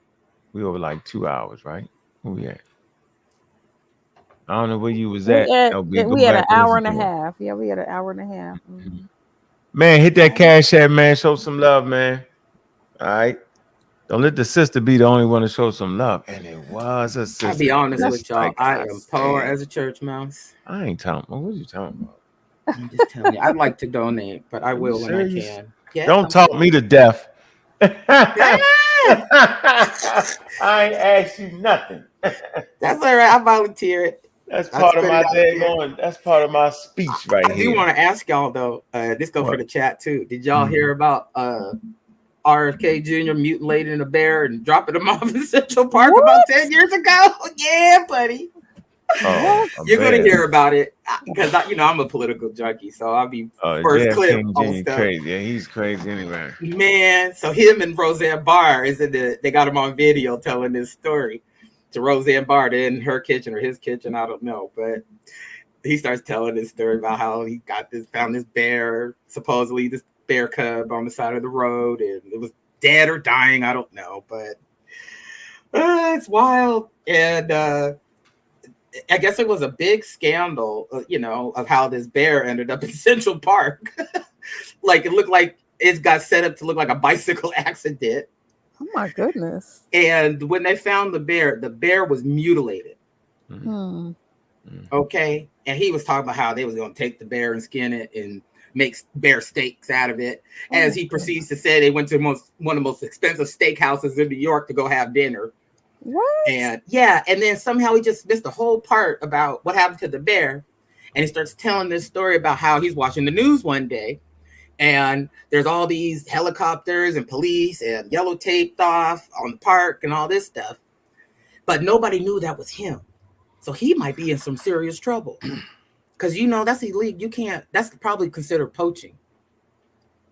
We over like 2 hours, right? Where we at? I don't know where you was at, LB. Go We had an back and hour listen and a to it. half. Yeah, we had an hour and a half. Mhm. Man, hit that cash app, man. Show some love, man. All right. Don't let the sister be the only one to show some love. And it was a sister. I'll be honest Just with y'all. like I I am poor said. as a church mouse. I ain't talking about. What are you talking about? I'm just telling you. I'd like to donate, but I Are you will when I serious? can. Yeah, Don't I'm talk serious. me to death. Ah! I ain't asked you nothing. That's all right. I volunteer it. That's I part of put my it out day there. going. That's part of my speech right I do here. want to ask y'all though. This go for What? the chat too. Did y'all Mhm. hear about RFK Jr. mutilating a bear and dropping him off in Central Park about 10 years ago? Yeah, buddy. Oh, a You're gonna bear. hear about it because I'm a political junkie, so I'll be first clip JF on King Jr. stuff. crazy. Yeah, he's crazy anyway. Man, so him and Roseanne Barr they got him on video telling this story to Roseanne Barr. They're in her kitchen or his kitchen, I don't know, but he starts telling this story about how he found this bear, supposedly this bear cub on the side of the road, and it was dead or dying, I don't know, but it's wild. And I guess it was a big scandal, of how this bear ended up in Central Park. Like it looked like it got set up to look like a bicycle accident. Oh my goodness. And when they found the bear was mutilated. Hmm. Okay. And he was talking about how they was going to take the bear and skin it and make bear steaks out of it. As he proceeds to say, they went to one of the most expensive steakhouses in New York to go have dinner. What? And yeah, and then somehow he just missed the whole part about what happened to the bear. And he starts telling this story about how he's watching the news one day, and there's all these helicopters and police and yellow taped off on the park and all this stuff. But nobody knew that was him. So he might be in some serious trouble. Because that's illegal. You can't, that's probably considered poaching.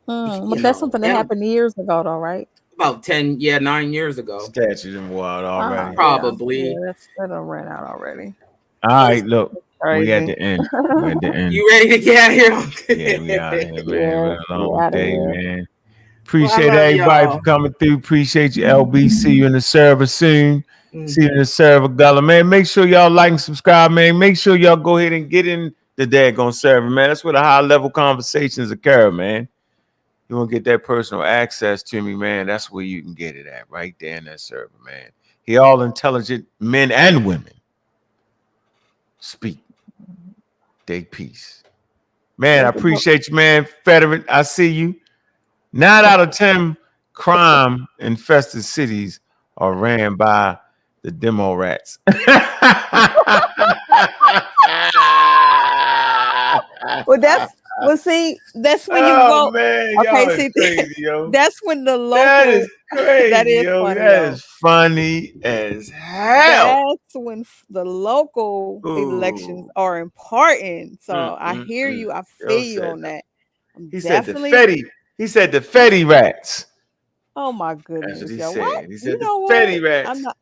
But that's something that happened years ago, though, right? About 9 years ago. Statute in wild already. Probably. Yeah, that done ran out already. All right, look. We at the end. We're at the end. You ready to get out here? Yeah, we out here, man. We're a long day, man. I Appreciate love everybody y'all. for coming through. Appreciate you, LB. See you in the server soon. See you in the server, Gullah, man. Make sure y'all like and subscribe, man. Make sure y'all go ahead and get in the daggone server, man. That's where the high level conversations occur, man. You want to get that personal access to me, man? That's where you can get it at, right there in that server, man. He all intelligent men and women speak. Day peace. Man, I appreciate you, man. Federate, I see you. 9 out of 10 crime infested cities are ran by the demo rats. Well, that's that's when you Oh go. man, Okay, y'all see, is crazy, yo. that's when the local. That is crazy, that is yo. funny, That though. is funny as hell. That's when the local elections Ooh. are important. So I hear you. I feel you said on that. I'm He said the definitely. Fetty. He said the Fetty rats. Oh my That's goodness, what he yo! said. What? He said You the know Fetty what? rats. I'm not.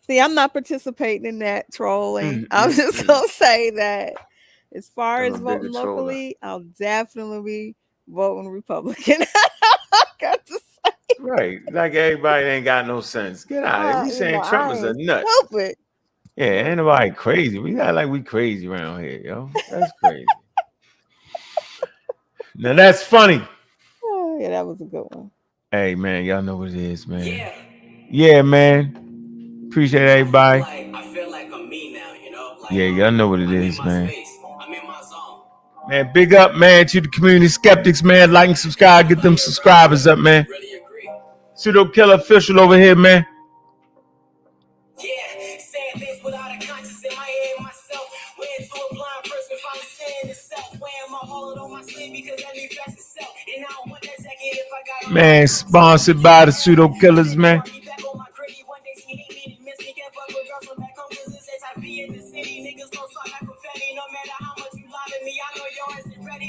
See, I'm not participating in that trolling. I'm just gonna say that as far I'm as a bigger voting troller. locally, I'll definitely be voting Republican. I got to say, Right. Like everybody ain't got no sense. Get out of here. We saying Trump I is a ain't nut. stupid. Yeah, ain't nobody crazy. We got like we crazy around here, yo. That's crazy. Now that's funny. Oh, yeah, that was a good one. Hey man, y'all know what it is, man. Yeah, man. Appreciate everybody. I feel like I'm me now, you know? Like, Yeah, y'all know what it I'm is, in my man. space. I'm in my zone. Man, big up, man, to the community skeptics, man. Like and subscribe, get them subscribers up, man. Really agree. Pseudo Killer official over here, man. Yeah, saying things without a conscience in my head myself. Went to a blind person, finally saying itself. Wearing my wallet on my sleeve because that new fashion Man, sponsored by the pseudo killers, man.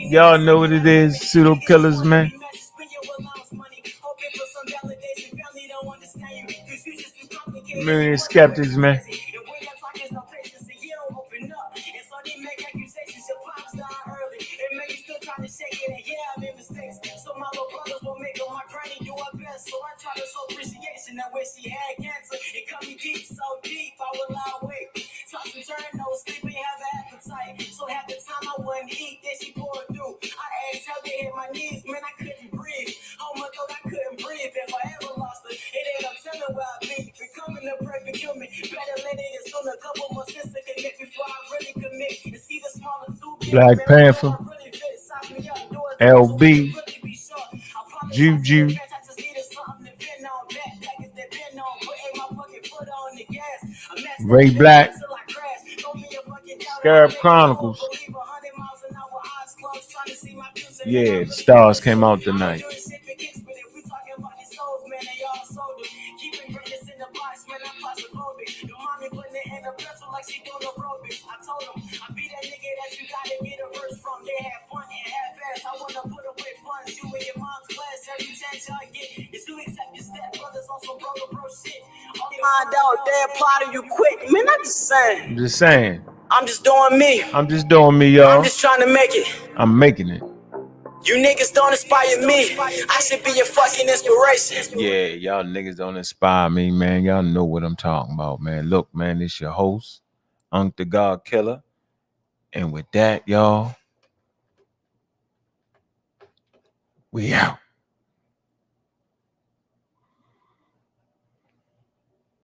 Y'all know what it is, pseudo killers, man. Million skeptics, man. Black Panther, LB, Juju, Ray Black, Scarab Chronicles. Yeah, the stars came out tonight. You quick, man. I'm just saying. I'm just saying. I'm just doing me. I'm just doing me, y'all. I'm just trying to make it. I'm making it. You niggas don't inspire me. I should be your fucking inspiration. Yeah, y'all niggas don't inspire me, man. Y'all know what I'm talking about, man. Look, man, it's your host, Ankh the Godkilla. And with that, y'all, we out.